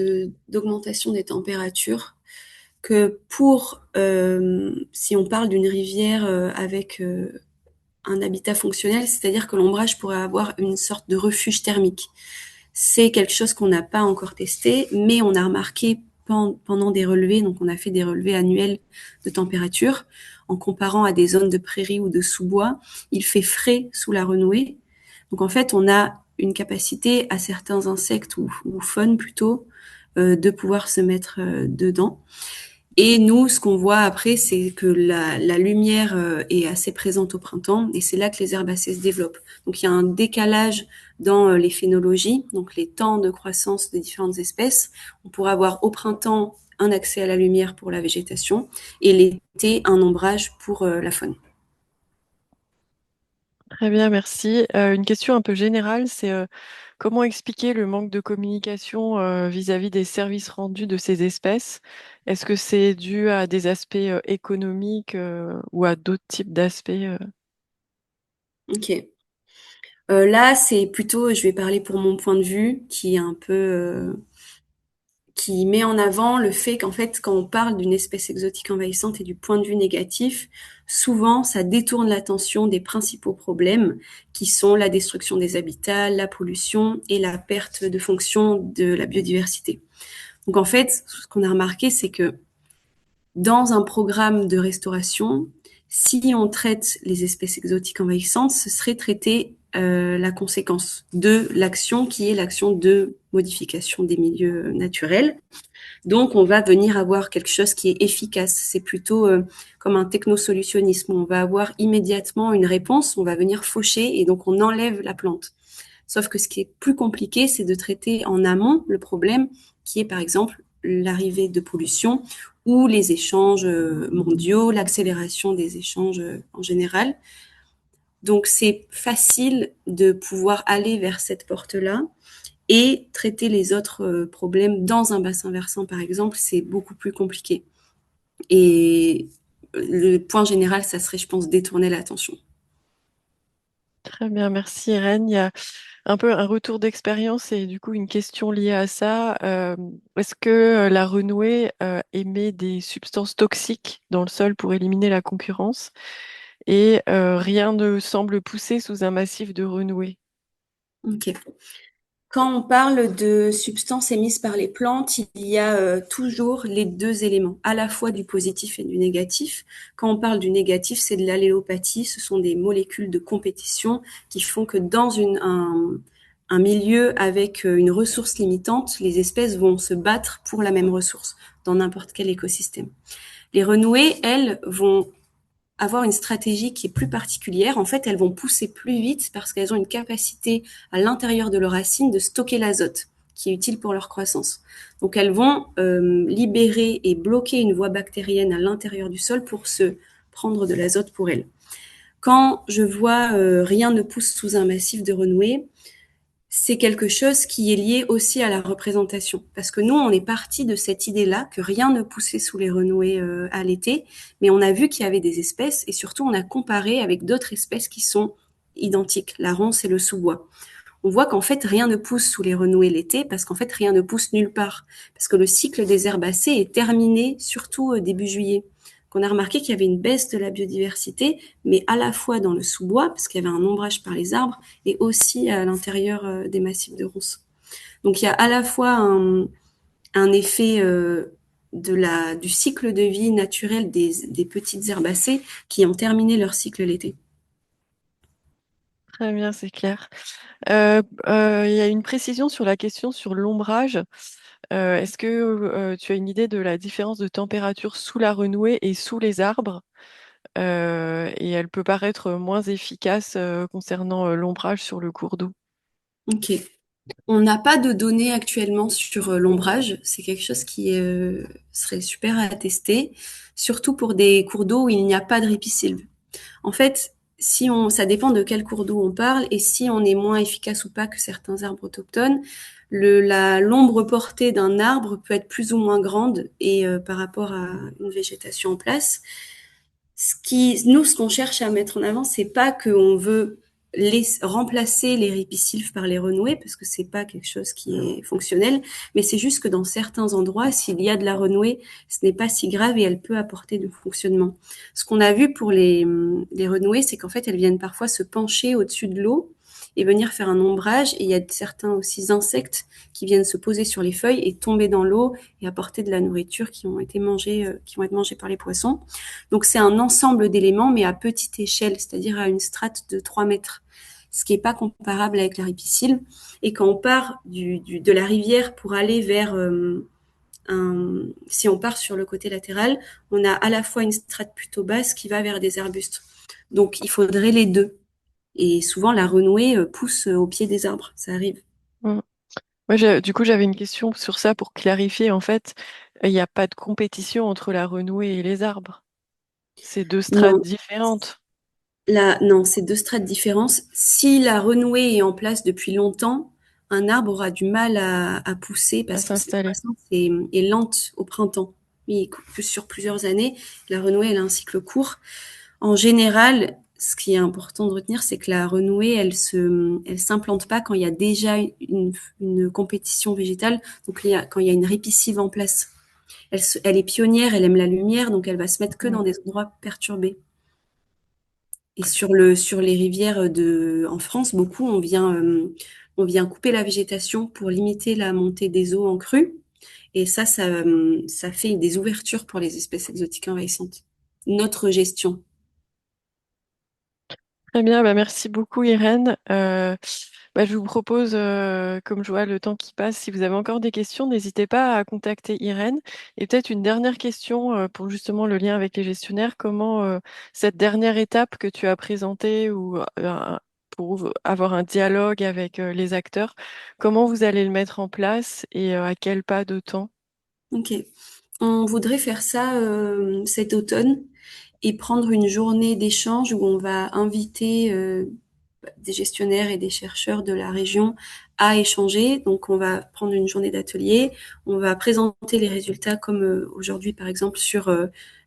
d'augmentation des températures, que si on parle d'une rivière avec un habitat fonctionnel, c'est-à-dire que l'ombrage pourrait avoir une sorte de refuge thermique. C'est quelque chose qu'on n'a pas encore testé, mais on a remarqué pendant des relevés, donc on a fait des relevés annuels de température, en comparant à des zones de prairies ou de sous-bois, il fait frais sous la renouée. Donc en fait, on a une capacité à certains insectes ou faunes plutôt de pouvoir se mettre dedans. Et nous, ce qu'on voit après, c'est que la lumière est assez présente au printemps et c'est là que les herbacées se développent. Donc il y a un décalage dans les phénologies, donc les temps de croissance des différentes espèces. On pourra avoir au printemps un accès à la lumière pour la végétation et l'été un ombrage pour la faune. Très bien, merci. Une question un peu générale, c'est comment expliquer le manque de communication vis-à-vis des services rendus de ces espèces? Est-ce que c'est dû à des aspects économiques ou à d'autres types d'aspects? Ok. Là, c'est plutôt, je vais parler pour mon point de vue, qui est un peu, qui met en avant le fait qu'en fait, quand on parle d'une espèce exotique envahissante et du point de vue négatif, souvent, ça détourne l'attention des principaux problèmes, qui sont la destruction des habitats, la pollution et la perte de fonction de la biodiversité. Donc en fait, ce qu'on a remarqué, c'est que dans un programme de restauration, si on traite les espèces exotiques envahissantes, ce serait traiter la conséquence de l'action qui est l'action de modification des milieux naturels. Donc, on va venir avoir quelque chose qui est efficace. C'est plutôt comme un technosolutionnisme. On va avoir immédiatement une réponse, on va venir faucher et donc on enlève la plante. Sauf que ce qui est plus compliqué, c'est de traiter en amont le problème qui est par exemple l'arrivée de pollution ou les échanges mondiaux, l'accélération des échanges en général. Donc c'est facile de pouvoir aller vers cette porte-là et traiter les autres problèmes dans un bassin versant, par exemple, c'est beaucoup plus compliqué. Et le point général, ça serait, je pense, détourner l'attention. Très bien, merci Irène. Il y a un peu un retour d'expérience et du coup une question liée à ça. Est-ce que la renouée émet des substances toxiques dans le sol pour éliminer la concurrence? Et rien ne semble pousser sous un massif de renouée. Ok. Quand on parle de substances émises par les plantes, il y a toujours les deux éléments, à la fois du positif et du négatif. Quand on parle du négatif, c'est de l'allélopathie, ce sont des molécules de compétition qui font que dans un milieu avec une ressource limitante, les espèces vont se battre pour la même ressource dans n'importe quel écosystème. Les renouées, elles, vont avoir une stratégie qui est plus particulière. En fait, elles vont pousser plus vite parce qu'elles ont une capacité à l'intérieur de leurs racines de stocker l'azote qui est utile pour leur croissance. Donc elles vont libérer et bloquer une voie bactérienne à l'intérieur du sol pour se prendre de l'azote pour elles. Quand je vois rien ne pousse sous un massif de renouée, c'est quelque chose qui est lié aussi à la représentation. Parce que nous, on est parti de cette idée-là que rien ne poussait sous les renouées à l'été, mais on a vu qu'il y avait des espèces et surtout on a comparé avec d'autres espèces qui sont identiques, la ronce et le sous-bois. On voit qu'en fait rien ne pousse sous les renouées l'été parce qu'en fait rien ne pousse nulle part. Parce que le cycle des herbacées est terminé surtout début juillet. On a remarqué qu'il y avait une baisse de la biodiversité, mais à la fois dans le sous-bois, parce qu'il y avait un ombrage par les arbres, et aussi à l'intérieur des massifs de ronces. Donc il y a à la fois un effet du cycle de vie naturel des petites herbacées qui ont terminé leur cycle l'été. Très bien, c'est clair. Il y a une précision sur la question sur l'ombrage. Est-ce que tu as une idée de la différence de température sous la renouée et sous les arbres? Et elle peut paraître moins efficace concernant l'ombrage sur le cours d'eau. Ok. On n'a pas de données actuellement sur l'ombrage. C'est quelque chose qui serait super à tester, surtout pour des cours d'eau où il n'y a pas de ripisylve. En fait, ça dépend de quel cours d'eau on parle et si on est moins efficace ou pas que certains arbres autochtones. L'ombre portée d'un arbre peut être plus ou moins grande et par rapport à une végétation en place. Ce qu'on cherche à mettre en avant, c'est pas qu'on veut remplacer les ripisylves par les renouées, parce que c'est pas quelque chose qui est fonctionnel, mais c'est juste que dans certains endroits, s'il y a de la renouée, ce n'est pas si grave et elle peut apporter du fonctionnement. Ce qu'on a vu pour les renouées, c'est qu'en fait, elles viennent parfois se pencher au-dessus de l'eau et venir faire un ombrage. Et il y a certains aussi insectes qui viennent se poser sur les feuilles et tomber dans l'eau et apporter de la nourriture qui vont être mangés par les poissons. Donc c'est un ensemble d'éléments, mais à petite échelle, c'est-à-dire à une strate de 3 mètres, ce qui n'est pas comparable avec la ripisylve. Et quand on part de la rivière pour aller vers si on part sur le côté latéral, on a à la fois une strate plutôt basse qui va vers des arbustes. Donc il faudrait les deux. Et souvent la renouée pousse au pied des arbres, ça arrive. Mm. Moi, du coup, j'avais une question sur ça pour clarifier. En fait, il n'y a pas de compétition entre la renouée et les arbres. C'est deux strates Non, différentes. Là, non, c'est deux strates différentes. Si la renouée est en place depuis longtemps, un arbre aura du mal à pousser à parce que cette s'installer? croissance est lente au printemps. Oui, sur plusieurs années, la renouée, elle a un cycle court. En général, ce qui est important de retenir, c'est que la renouée, elle s'implante pas quand il y a déjà une compétition végétale, donc quand il y a une ripisylve en place. Elle est pionnière, elle aime la lumière, donc elle va se mettre que dans Ouais. des endroits perturbés. Et sur les rivières en France, beaucoup, on vient couper la végétation pour limiter la montée des eaux en crue. Et ça fait des ouvertures pour les espèces exotiques envahissantes. Notre gestion. Très bien, bah merci beaucoup Irène. Je vous propose, comme je vois le temps qui passe, si vous avez encore des questions, n'hésitez pas à contacter Irène. Et peut-être une dernière question pour justement le lien avec les gestionnaires. Comment cette dernière étape que tu as présentée ou pour avoir un dialogue avec les acteurs, comment vous allez le mettre en place et à quel pas de temps? Ok. On voudrait faire ça cet automne et prendre une journée d'échange où on va inviter des gestionnaires et des chercheurs de la région à échanger. Donc, on va prendre une journée d'atelier, on va présenter les résultats comme aujourd'hui, par exemple, sur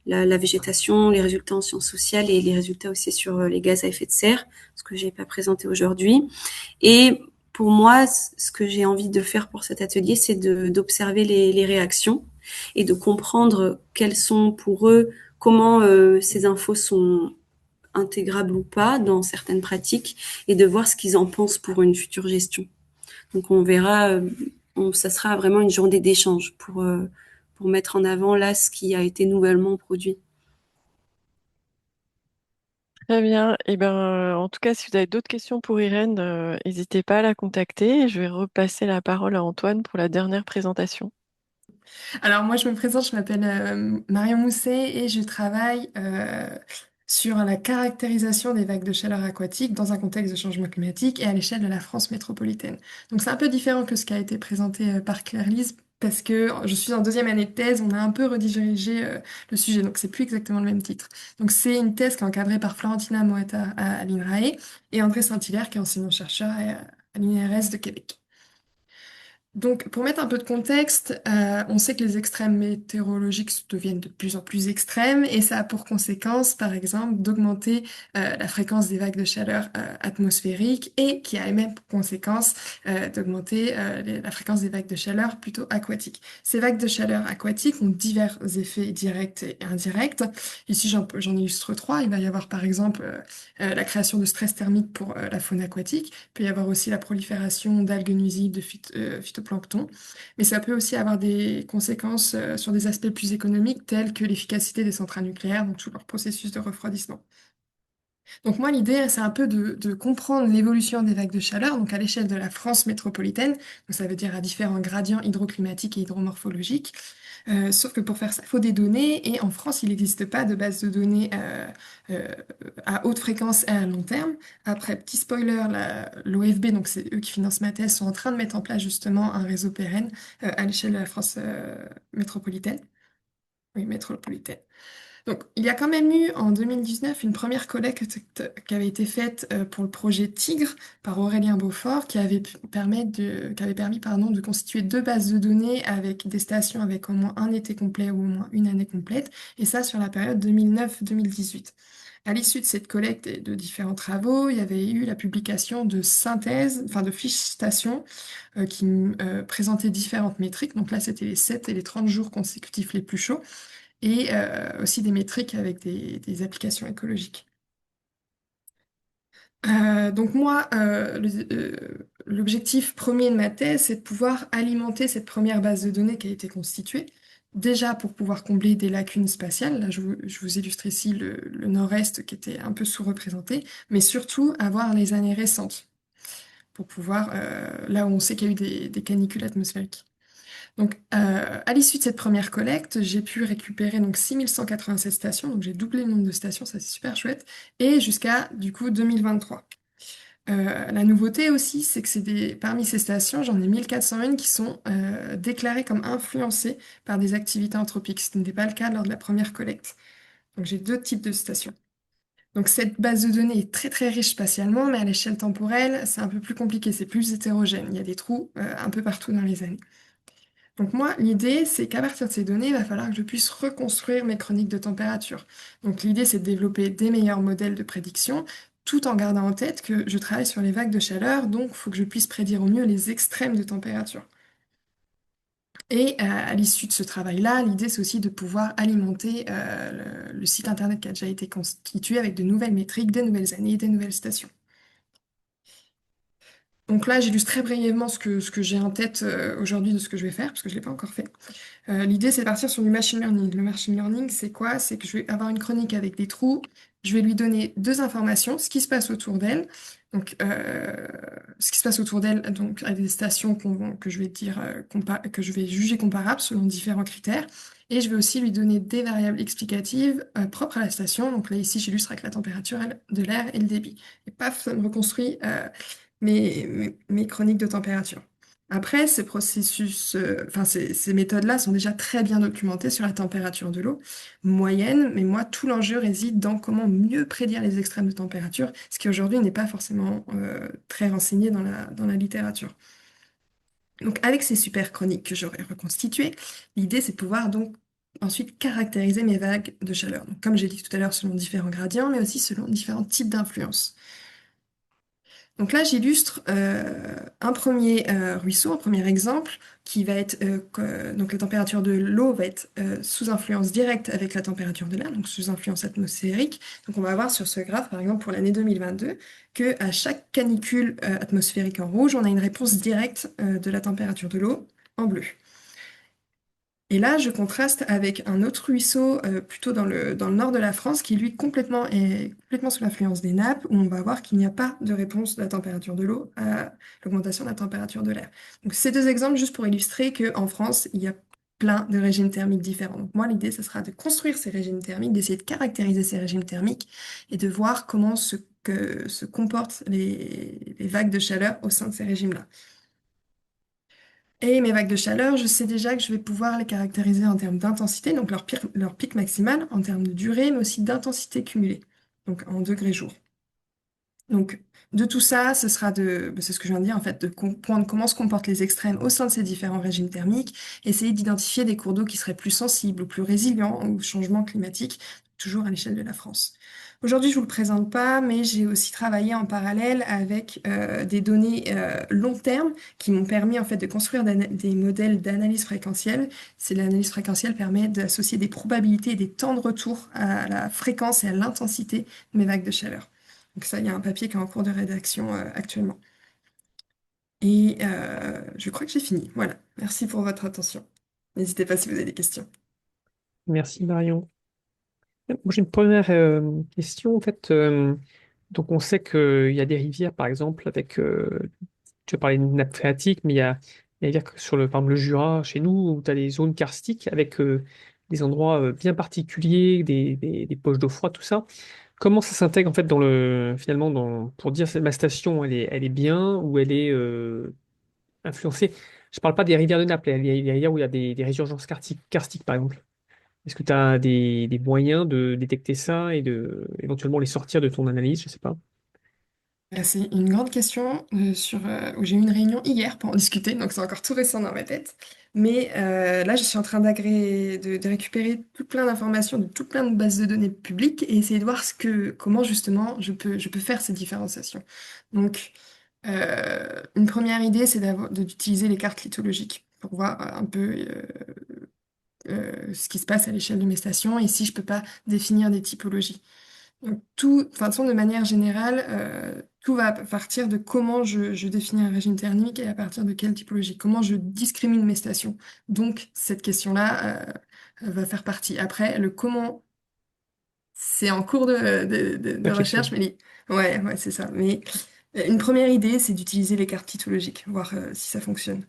la végétation, les résultats en sciences sociales et les résultats aussi sur les gaz à effet de serre, ce que j'ai pas présenté aujourd'hui. Et pour moi, ce que j'ai envie de faire pour cet atelier, c'est d'observer les réactions et de comprendre quelles sont pour eux, comment ces infos sont intégrables ou pas dans certaines pratiques et de voir ce qu'ils en pensent pour une future gestion. Donc on verra, ça sera vraiment une journée d'échange pour mettre en avant là ce qui a été nouvellement produit. Très bien. Et ben, en tout cas, si vous avez d'autres questions pour Irène, n'hésitez pas à la contacter. Et je vais repasser la parole à Antoine pour la dernière présentation. Alors moi je me présente, je m'appelle Marion Mousset et je travaille sur la caractérisation des vagues de chaleur aquatique dans un contexte de changement climatique et à l'échelle de la France métropolitaine. Donc c'est un peu différent que ce qui a été présenté par Claire-Lise parce que je suis en deuxième année de thèse, on a un peu redirigé le sujet, donc c'est plus exactement le même titre. Donc c'est une thèse qui est encadrée par Florentina Moata à l'INRAE et André Saint-Hilaire qui est enseignant-chercheur à l'INRS de Québec. Donc, pour mettre un peu de contexte, on sait que les extrêmes météorologiques deviennent de plus en plus extrêmes et ça a pour conséquence, par exemple, d'augmenter la fréquence des vagues de chaleur atmosphériques et qui a même pour conséquence d'augmenter la fréquence des vagues de chaleur plutôt aquatiques. Ces vagues de chaleur aquatiques ont divers effets directs et indirects. Ici, j'en illustre trois. Il va y avoir, par exemple, la création de stress thermique pour la faune aquatique. Il peut y avoir aussi la prolifération d'algues nuisibles, de phytoplancton. Mais ça peut aussi avoir des conséquences sur des aspects plus économiques, tels que l'efficacité des centrales nucléaires, donc tout leur processus de refroidissement. Donc moi, l'idée, c'est un peu de comprendre l'évolution des vagues de chaleur, donc à l'échelle de la France métropolitaine, donc ça veut dire à différents gradients hydroclimatiques et hydromorphologiques. Sauf que pour faire ça, il faut des données, et en France, il n'existe pas de base de données euh, à haute fréquence et à long terme. Après, petit spoiler, l'OFB, donc c'est eux qui financent ma thèse, sont en train de mettre en place justement un réseau pérenne à l'échelle de la France métropolitaine. Oui, métropolitaine. Donc, il y a quand même eu en 2019 une première collecte qui avait été faite pour le projet Tigre par Aurélien Beaufort qui avait permis pardon, de constituer deux bases de données avec des stations avec au moins un été complet ou au moins une année complète, et ça sur la période 2009-2018. À l'issue de cette collecte et de différents travaux, il y avait eu la publication de synthèses, enfin de fiches stations qui présentaient différentes métriques. Donc là, c'était les 7 et les 30 jours consécutifs les plus chauds et aussi des métriques avec des applications écologiques. Donc moi, l'objectif premier de ma thèse, c'est de pouvoir alimenter cette première base de données qui a été constituée, déjà pour pouvoir combler des lacunes spatiales. Là, je vous illustre ici le nord-est qui était un peu sous-représenté, mais surtout avoir les années récentes pour pouvoir, là où on sait qu'il y a eu des canicules atmosphériques. Donc, à l'issue de cette première collecte, j'ai pu récupérer donc 6187 stations, donc j'ai doublé le nombre de stations, ça c'est super chouette, et jusqu'à du coup 2023. La nouveauté aussi, c'est que parmi ces stations, j'en ai 1401 qui sont déclarées comme influencées par des activités anthropiques, ce qui n'était pas le cas lors de la première collecte. Donc j'ai deux types de stations. Donc cette base de données est très très riche spatialement, mais à l'échelle temporelle, c'est un peu plus compliqué, c'est plus hétérogène. Il y a des trous un peu partout dans les années. Donc moi, l'idée, c'est qu'à partir de ces données, il va falloir que je puisse reconstruire mes chroniques de température. Donc l'idée, c'est de développer des meilleurs modèles de prédiction, tout en gardant en tête que je travaille sur les vagues de chaleur, donc il faut que je puisse prédire au mieux les extrêmes de température. Et à l'issue de ce travail-là, l'idée, c'est aussi de pouvoir alimenter le site internet qui a déjà été constitué avec de nouvelles métriques, des nouvelles années, des nouvelles stations. Donc là, j'illustre très brièvement ce que j'ai en tête aujourd'hui de ce que je vais faire, parce que je ne l'ai pas encore fait. L'idée, c'est de partir sur du machine learning. Le machine learning, c'est quoi? C'est que je vais avoir une chronique avec des trous. Je vais lui donner deux informations, ce qui se passe autour d'elle. Donc, ce qui se passe autour d'elle, donc à des stations que je vais dire, que je vais juger comparables selon différents critères. Et je vais aussi lui donner des variables explicatives propres à la station. Donc là, ici, j'illustre avec la température de l'air et le débit. Et paf, ça me reconstruit mes chroniques de température. Après, ces processus, enfin, ces méthodes-là sont déjà très bien documentées sur la température de l'eau moyenne, mais moi, tout l'enjeu réside dans comment mieux prédire les extrêmes de température, ce qui aujourd'hui n'est pas forcément très renseigné dans la littérature. Donc, avec ces super chroniques que j'aurais reconstituées, l'idée, c'est de pouvoir donc ensuite caractériser mes vagues de chaleur. Donc, comme j'ai dit tout à l'heure, selon différents gradients, mais aussi selon différents types d'influences. Donc là, j'illustre un premier ruisseau, un premier exemple, qui va être, donc la température de l'eau va être sous influence directe avec la température de l'air, donc sous influence atmosphérique. Donc on va voir sur ce graphe, par exemple pour l'année 2022, que à chaque canicule atmosphérique en rouge, on a une réponse directe de la température de l'eau en bleu. Et là, je contraste avec un autre ruisseau plutôt dans le nord de la France qui, lui, est complètement sous l'influence des nappes, où on va voir qu'il n'y a pas de réponse de la température de l'eau à l'augmentation de la température de l'air. Donc, ces deux exemples, juste pour illustrer qu'en France, il y a plein de régimes thermiques différents. Donc, moi, l'idée, ce sera de construire ces régimes thermiques, d'essayer de caractériser ces régimes thermiques et de voir comment se comportent les vagues de chaleur au sein de ces régimes-là. Et mes vagues de chaleur, je sais déjà que je vais pouvoir les caractériser en termes d'intensité, donc leur pic maximal, en termes de durée, mais aussi d'intensité cumulée, donc en degrés jour. Donc, de tout ça, ce sera c'est ce que je viens de dire, en fait, de comprendre comment se comportent les extrêmes au sein de ces différents régimes thermiques, essayer d'identifier des cours d'eau qui seraient plus sensibles ou plus résilients au changement climatique, toujours à l'échelle de la France. Aujourd'hui, je ne vous le présente pas, mais j'ai aussi travaillé en parallèle avec des données long terme qui m'ont permis en fait de construire des modèles d'analyse fréquentielle. L'analyse fréquentielle permet d'associer des probabilités et des temps de retour à la fréquence et à l'intensité de mes vagues de chaleur. Donc ça, il y a un papier qui est en cours de rédaction actuellement. Et je crois que j'ai fini. Voilà. Merci pour votre attention. N'hésitez pas si vous avez des questions. Merci Marion. Moi, j'ai une première question. En fait, donc on sait qu'il y a des rivières, par exemple, avec, tu as parlé de nappe phréatique, mais il y a des rivières sur par exemple, le Jura, chez nous, où tu as des zones karstiques avec des endroits bien particuliers, des poches d'eau froide, tout ça. Comment ça s'intègre en fait finalement pour dire ma station, elle est bien ou elle est influencée? Je parle pas des rivières de Naples, les rivières où il y a des résurgences karstiques, par exemple. Est-ce que tu as des moyens de détecter ça et de éventuellement les sortir de ton analyse? Je sais pas. C'est une grande question où j'ai eu une réunion hier pour en discuter, donc c'est encore tout récent dans ma tête. Mais là, je suis en train de récupérer tout plein d'informations de tout plein de bases de données publiques et essayer de voir comment justement je peux faire ces différenciations. Donc, une première idée, c'est d'utiliser les cartes lithologiques pour voir un peu ce qui se passe à l'échelle de mes stations et si je peux pas définir des typologies. Donc, enfin, de toute façon, de manière générale, tout va partir de comment je définis un régime thermique et à partir de quelle typologie, comment je discrimine mes stations. Donc, cette question-là va faire partie. Après, le comment, c'est en cours de recherche, Réflexion. mais ouais, ouais, c'est ça. Mais une première idée, c'est d'utiliser les cartes typologiques, voir si ça fonctionne.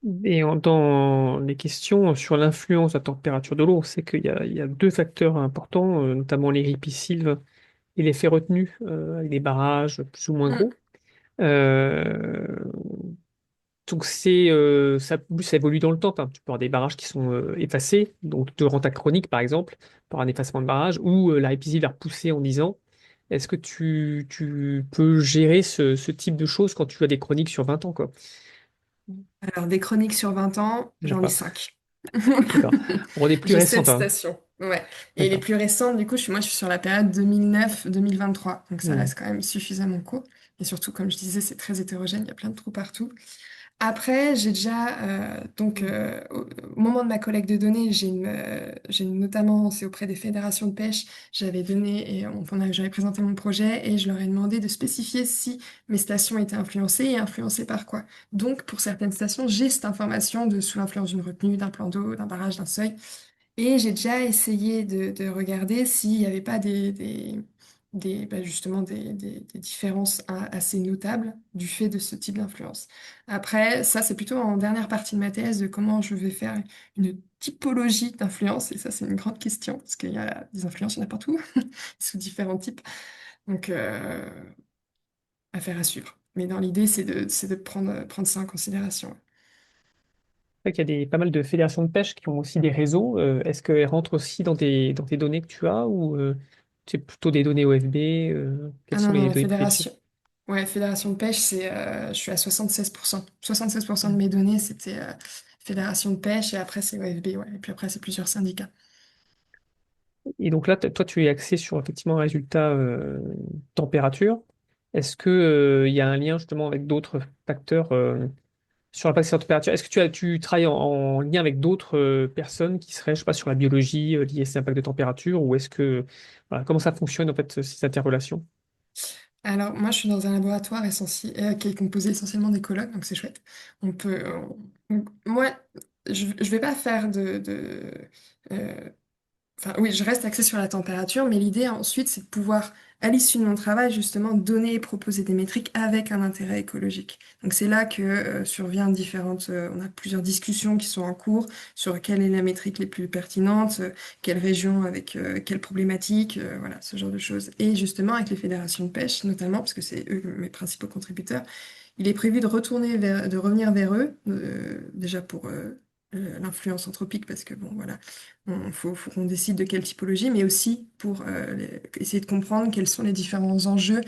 Dans les questions sur l'influence de la température de l'eau, on sait qu'il y a deux facteurs importants, notamment les ripisylves et l'effet retenu, avec des barrages plus ou moins Mm. gros. Euh, Donc ça, plus ça évolue dans le temps. Enfin, tu peux avoir des barrages qui sont effacés, donc durant ta chronique par exemple, par un effacement de barrage, ou la RIPZ va repousser en 10 ans. Est-ce que tu peux gérer ce type de choses quand tu as des chroniques sur 20 ans, quoi? Alors, des chroniques sur 20 ans, Même j'en lis pas. 5. D'accord. Bon, des plus J'ai récentes, 7 hein. stations. Ouais. Et les D'accord. plus récentes, du coup, moi, je suis sur la période 2009-2023. Donc, ça Hmm. reste quand même suffisamment court. Et surtout, comme je disais, c'est très hétérogène. Il y a plein de trous partout. Après, j'ai déjà, au moment de ma collecte de données, notamment, c'est auprès des fédérations de pêche, j'avais donné et j'avais présenté mon projet et je leur ai demandé de spécifier si mes stations étaient influencées et influencées par quoi. Donc, pour certaines stations, j'ai cette information de sous l'influence d'une retenue, d'un plan d'eau, d'un barrage, d'un seuil. Et j'ai déjà essayé de regarder s'il n'y avait pas justement des différences assez notables du fait de ce type d'influence. Après, ça, c'est plutôt en dernière partie de ma thèse de comment je vais faire une typologie d'influence. Et ça, c'est une grande question, parce qu'il y a des influences, il y en a partout, sous différents types. Donc, affaire à suivre. Mais dans l'idée, c'est de prendre ça en considération. C'est vrai qu'il y a pas mal de fédérations de pêche qui ont aussi des réseaux. Est-ce qu'elles rentrent aussi dans tes données que tu as ou c'est plutôt des données OFB? Quelles Ah sont non, non, les la données privilégiées? fédération. Ouais, fédération de pêche, je suis à 76%. 76% de mes données, c'était fédération de pêche et après c'est OFB, ouais. Et puis après, c'est plusieurs syndicats. Et donc là, toi, tu es axé sur effectivement un résultat température. Est-ce que, il y a un lien justement avec d'autres facteurs sur l'impact sur la température? Est-ce que tu travailles en lien avec d'autres personnes qui seraient, je sais pas, sur la biologie liée à ces impacts de température ou est-ce que, voilà, comment ça fonctionne en fait ces interrelations? Alors, moi, je suis dans un laboratoire qui est composé essentiellement des colloques, donc c'est chouette. Moi, je vais pas faire euh, Enfin, oui, je reste axée sur la température, mais l'idée ensuite, c'est de pouvoir, à l'issue de mon travail, justement, donner et proposer des métriques avec un intérêt écologique. Donc c'est là que surviennent on a plusieurs discussions qui sont en cours sur quelle est la métrique les plus pertinentes, quelle région avec quelle problématique, voilà, ce genre de choses. Et justement, avec les fédérations de pêche, notamment, parce que c'est eux mes principaux contributeurs, il est prévu de revenir vers eux, déjà pour l'influence anthropique, parce que bon, voilà, faut qu'on décide de quelle typologie, mais aussi pour essayer de comprendre quels sont les différents enjeux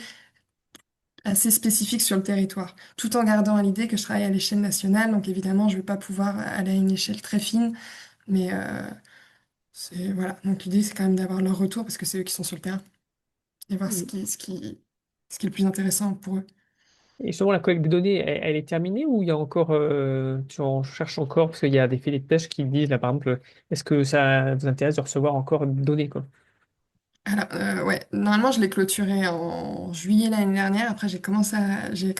assez spécifiques sur le territoire, tout en gardant à l'idée que je travaille à l'échelle nationale, donc évidemment, je ne vais pas pouvoir aller à une échelle très fine, mais voilà. Donc l'idée, c'est quand même d'avoir leur retour, parce que c'est eux qui sont sur le terrain, et voir ce qui est le plus intéressant pour eux. Et justement, la collecte des données, elle est terminée ou il y a encore, tu en cherches encore? Parce qu'il y a des filets de pêche qui disent, là, par exemple, est-ce que ça vous intéresse de recevoir encore des données, quoi? Alors, ouais, normalement, je l'ai clôturé en juillet l'année dernière. Après, j'ai quand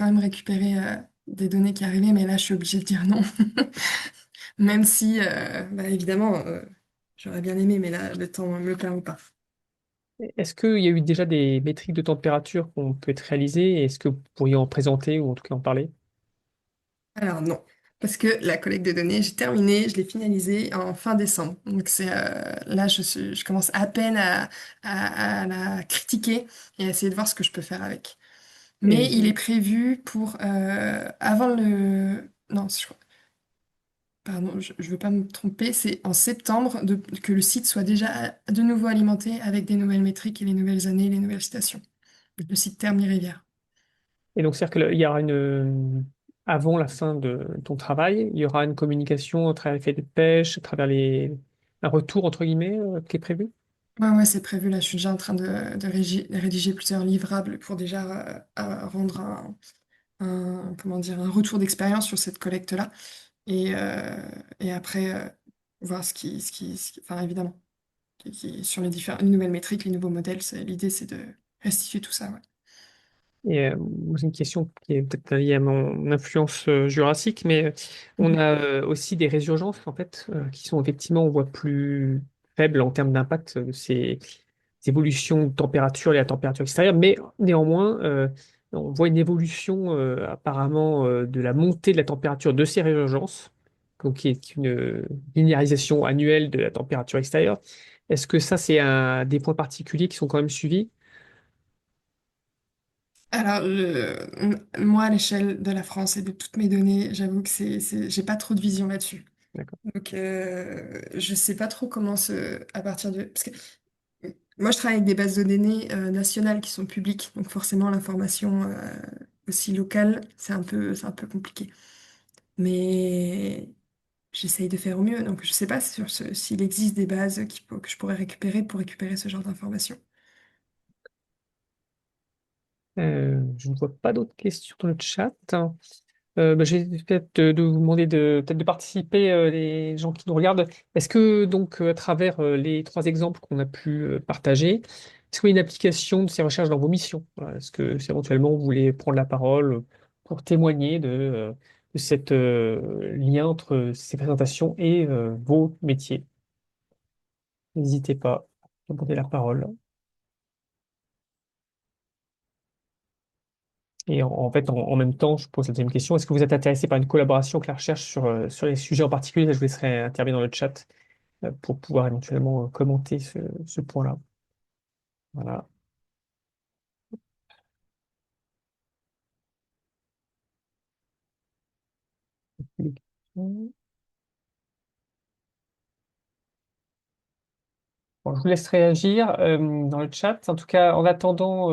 même récupéré des données qui arrivaient, mais là, je suis obligée de dire non. Même si, évidemment, j'aurais bien aimé, mais là, le temps me le permet pas. Est-ce qu'il y a eu déjà des métriques de température qu'on peut être réalisées? Est-ce que vous pourriez en présenter ou en tout cas en parler? Alors, non. Parce que la collecte de données, j'ai terminé, je l'ai finalisée en fin décembre. Donc, là, je commence à peine à la critiquer et à essayer de voir ce que je peux faire avec. Et Mais il est prévu pour avant le... Non, pardon, je ne veux pas me tromper, c'est en septembre que le site soit déjà de nouveau alimenté avec des nouvelles métriques et les nouvelles années, les nouvelles stations. Le site Terme-Rivière. Et donc, c'est-à-dire qu'il y aura avant la fin de ton travail, il y aura une communication à travers les faits de pêche, à travers un retour, entre guillemets, qui est prévu? Ouais, ouais, c'est prévu. Là, je suis déjà en train de rédiger plusieurs livrables pour déjà rendre comment dire, un retour d'expérience sur cette collecte-là. Et après, voir enfin, évidemment, sur les nouvelles métriques, les nouveaux modèles, l'idée, c'est de restituer tout ça, ouais. Et moi, j'ai une question qui est peut-être liée à mon influence jurassique, mais on Mhm. a aussi des résurgences, en fait, qui sont effectivement, on voit plus faibles en termes d'impact de ces évolutions de température et à température extérieure, mais néanmoins, on voit une évolution apparemment de la montée de la température de ces résurgences, donc qui est une linéarisation annuelle de la température extérieure. Est-ce que ça, c'est des points particuliers qui sont quand même suivis? Alors, moi, à l'échelle de la France et de toutes mes données, j'avoue que j'ai pas trop de vision là-dessus. D'accord. Donc, je sais pas trop comment à partir de, parce que moi, je travaille avec des bases de données nationales qui sont publiques, donc forcément, l'information aussi locale, c'est un peu compliqué. Mais j'essaye de faire au mieux. Donc, je sais pas s'il existe des bases que je pourrais récupérer pour récupérer ce genre d'informations. Je ne vois pas d'autres questions dans le chat. Bah, j'ai peut-être de vous demander peut-être de participer, les gens qui nous regardent. Est-ce que donc à travers les trois exemples qu'on a pu partager, est-ce qu'il y a une application de ces recherches dans vos missions? Voilà. Est-ce que si éventuellement vous voulez prendre la parole pour témoigner de cette lien entre ces présentations et vos métiers? N'hésitez pas à demander la parole. Et en fait, en même temps, je pose la deuxième question. Est-ce que vous êtes intéressé par une collaboration avec la recherche sur les sujets en particulier? Là, je vous laisserai intervenir dans le chat pour pouvoir éventuellement commenter ce point-là. Voilà. Bon, je vous laisse réagir dans le chat. En tout cas, en attendant,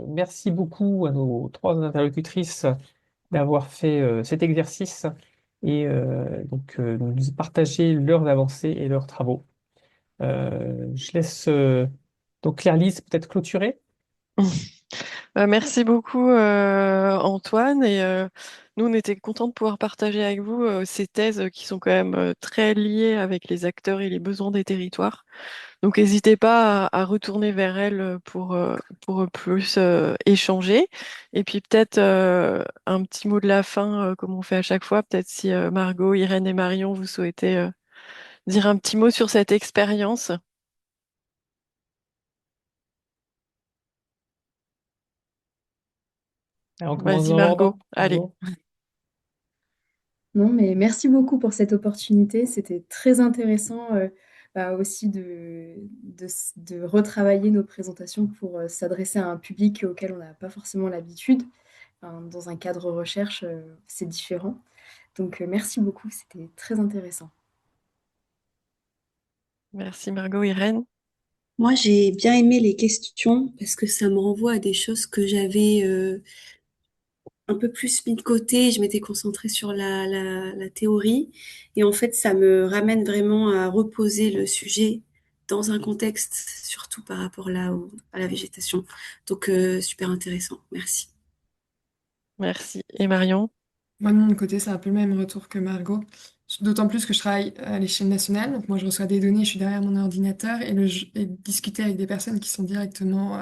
merci beaucoup à nos trois interlocutrices d'avoir fait cet exercice et nous partager leurs avancées et leurs travaux. Je laisse donc Claire-Lise peut-être clôturer. Merci beaucoup Antoine et nous on était contents de pouvoir partager avec vous ces thèses qui sont quand même très liées avec les acteurs et les besoins des territoires. Donc n'hésitez pas à retourner vers elles pour plus échanger. Et puis peut-être un petit mot de la fin comme on fait à chaque fois, peut-être si Margot, Irène et Marion vous souhaitez dire un petit mot sur cette expérience. Alors, on commence Vas-y dans Margot, l'ordre. allez. Margot. Non, mais merci beaucoup pour cette opportunité. C'était très intéressant aussi de retravailler nos présentations pour s'adresser à un public auquel on n'a pas forcément l'habitude. Enfin, dans un cadre recherche, c'est différent. Donc, merci beaucoup, c'était très intéressant. Merci Margot, Irène. Moi, j'ai bien aimé les questions parce que ça me renvoie à des choses que j'avais un peu plus mis de côté. Je m'étais concentrée sur la théorie. Et en fait, ça me ramène vraiment à reposer le sujet dans un contexte, surtout par rapport à la végétation. Donc, super intéressant. Merci. Merci. Et Marion? Moi, de mon côté, c'est un peu le même retour que Margot. D'autant plus que je travaille à l'échelle nationale. Donc, moi, je reçois des données, je suis derrière mon ordinateur et discuter avec des personnes qui sont directement,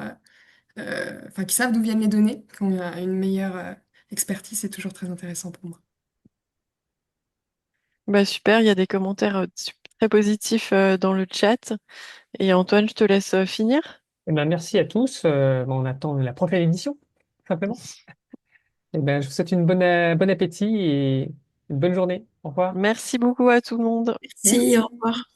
enfin, qui savent d'où viennent les données, qui ont une meilleure expertise, c'est toujours très intéressant pour moi. Bah super, il y a des commentaires très positifs dans le chat. Et Antoine, je te laisse finir. Eh ben, merci à tous. On attend la prochaine édition, tout simplement. Eh ben, je vous souhaite une bon appétit et une bonne journée. Au revoir. Merci beaucoup à tout le monde. Merci, au Merci. revoir.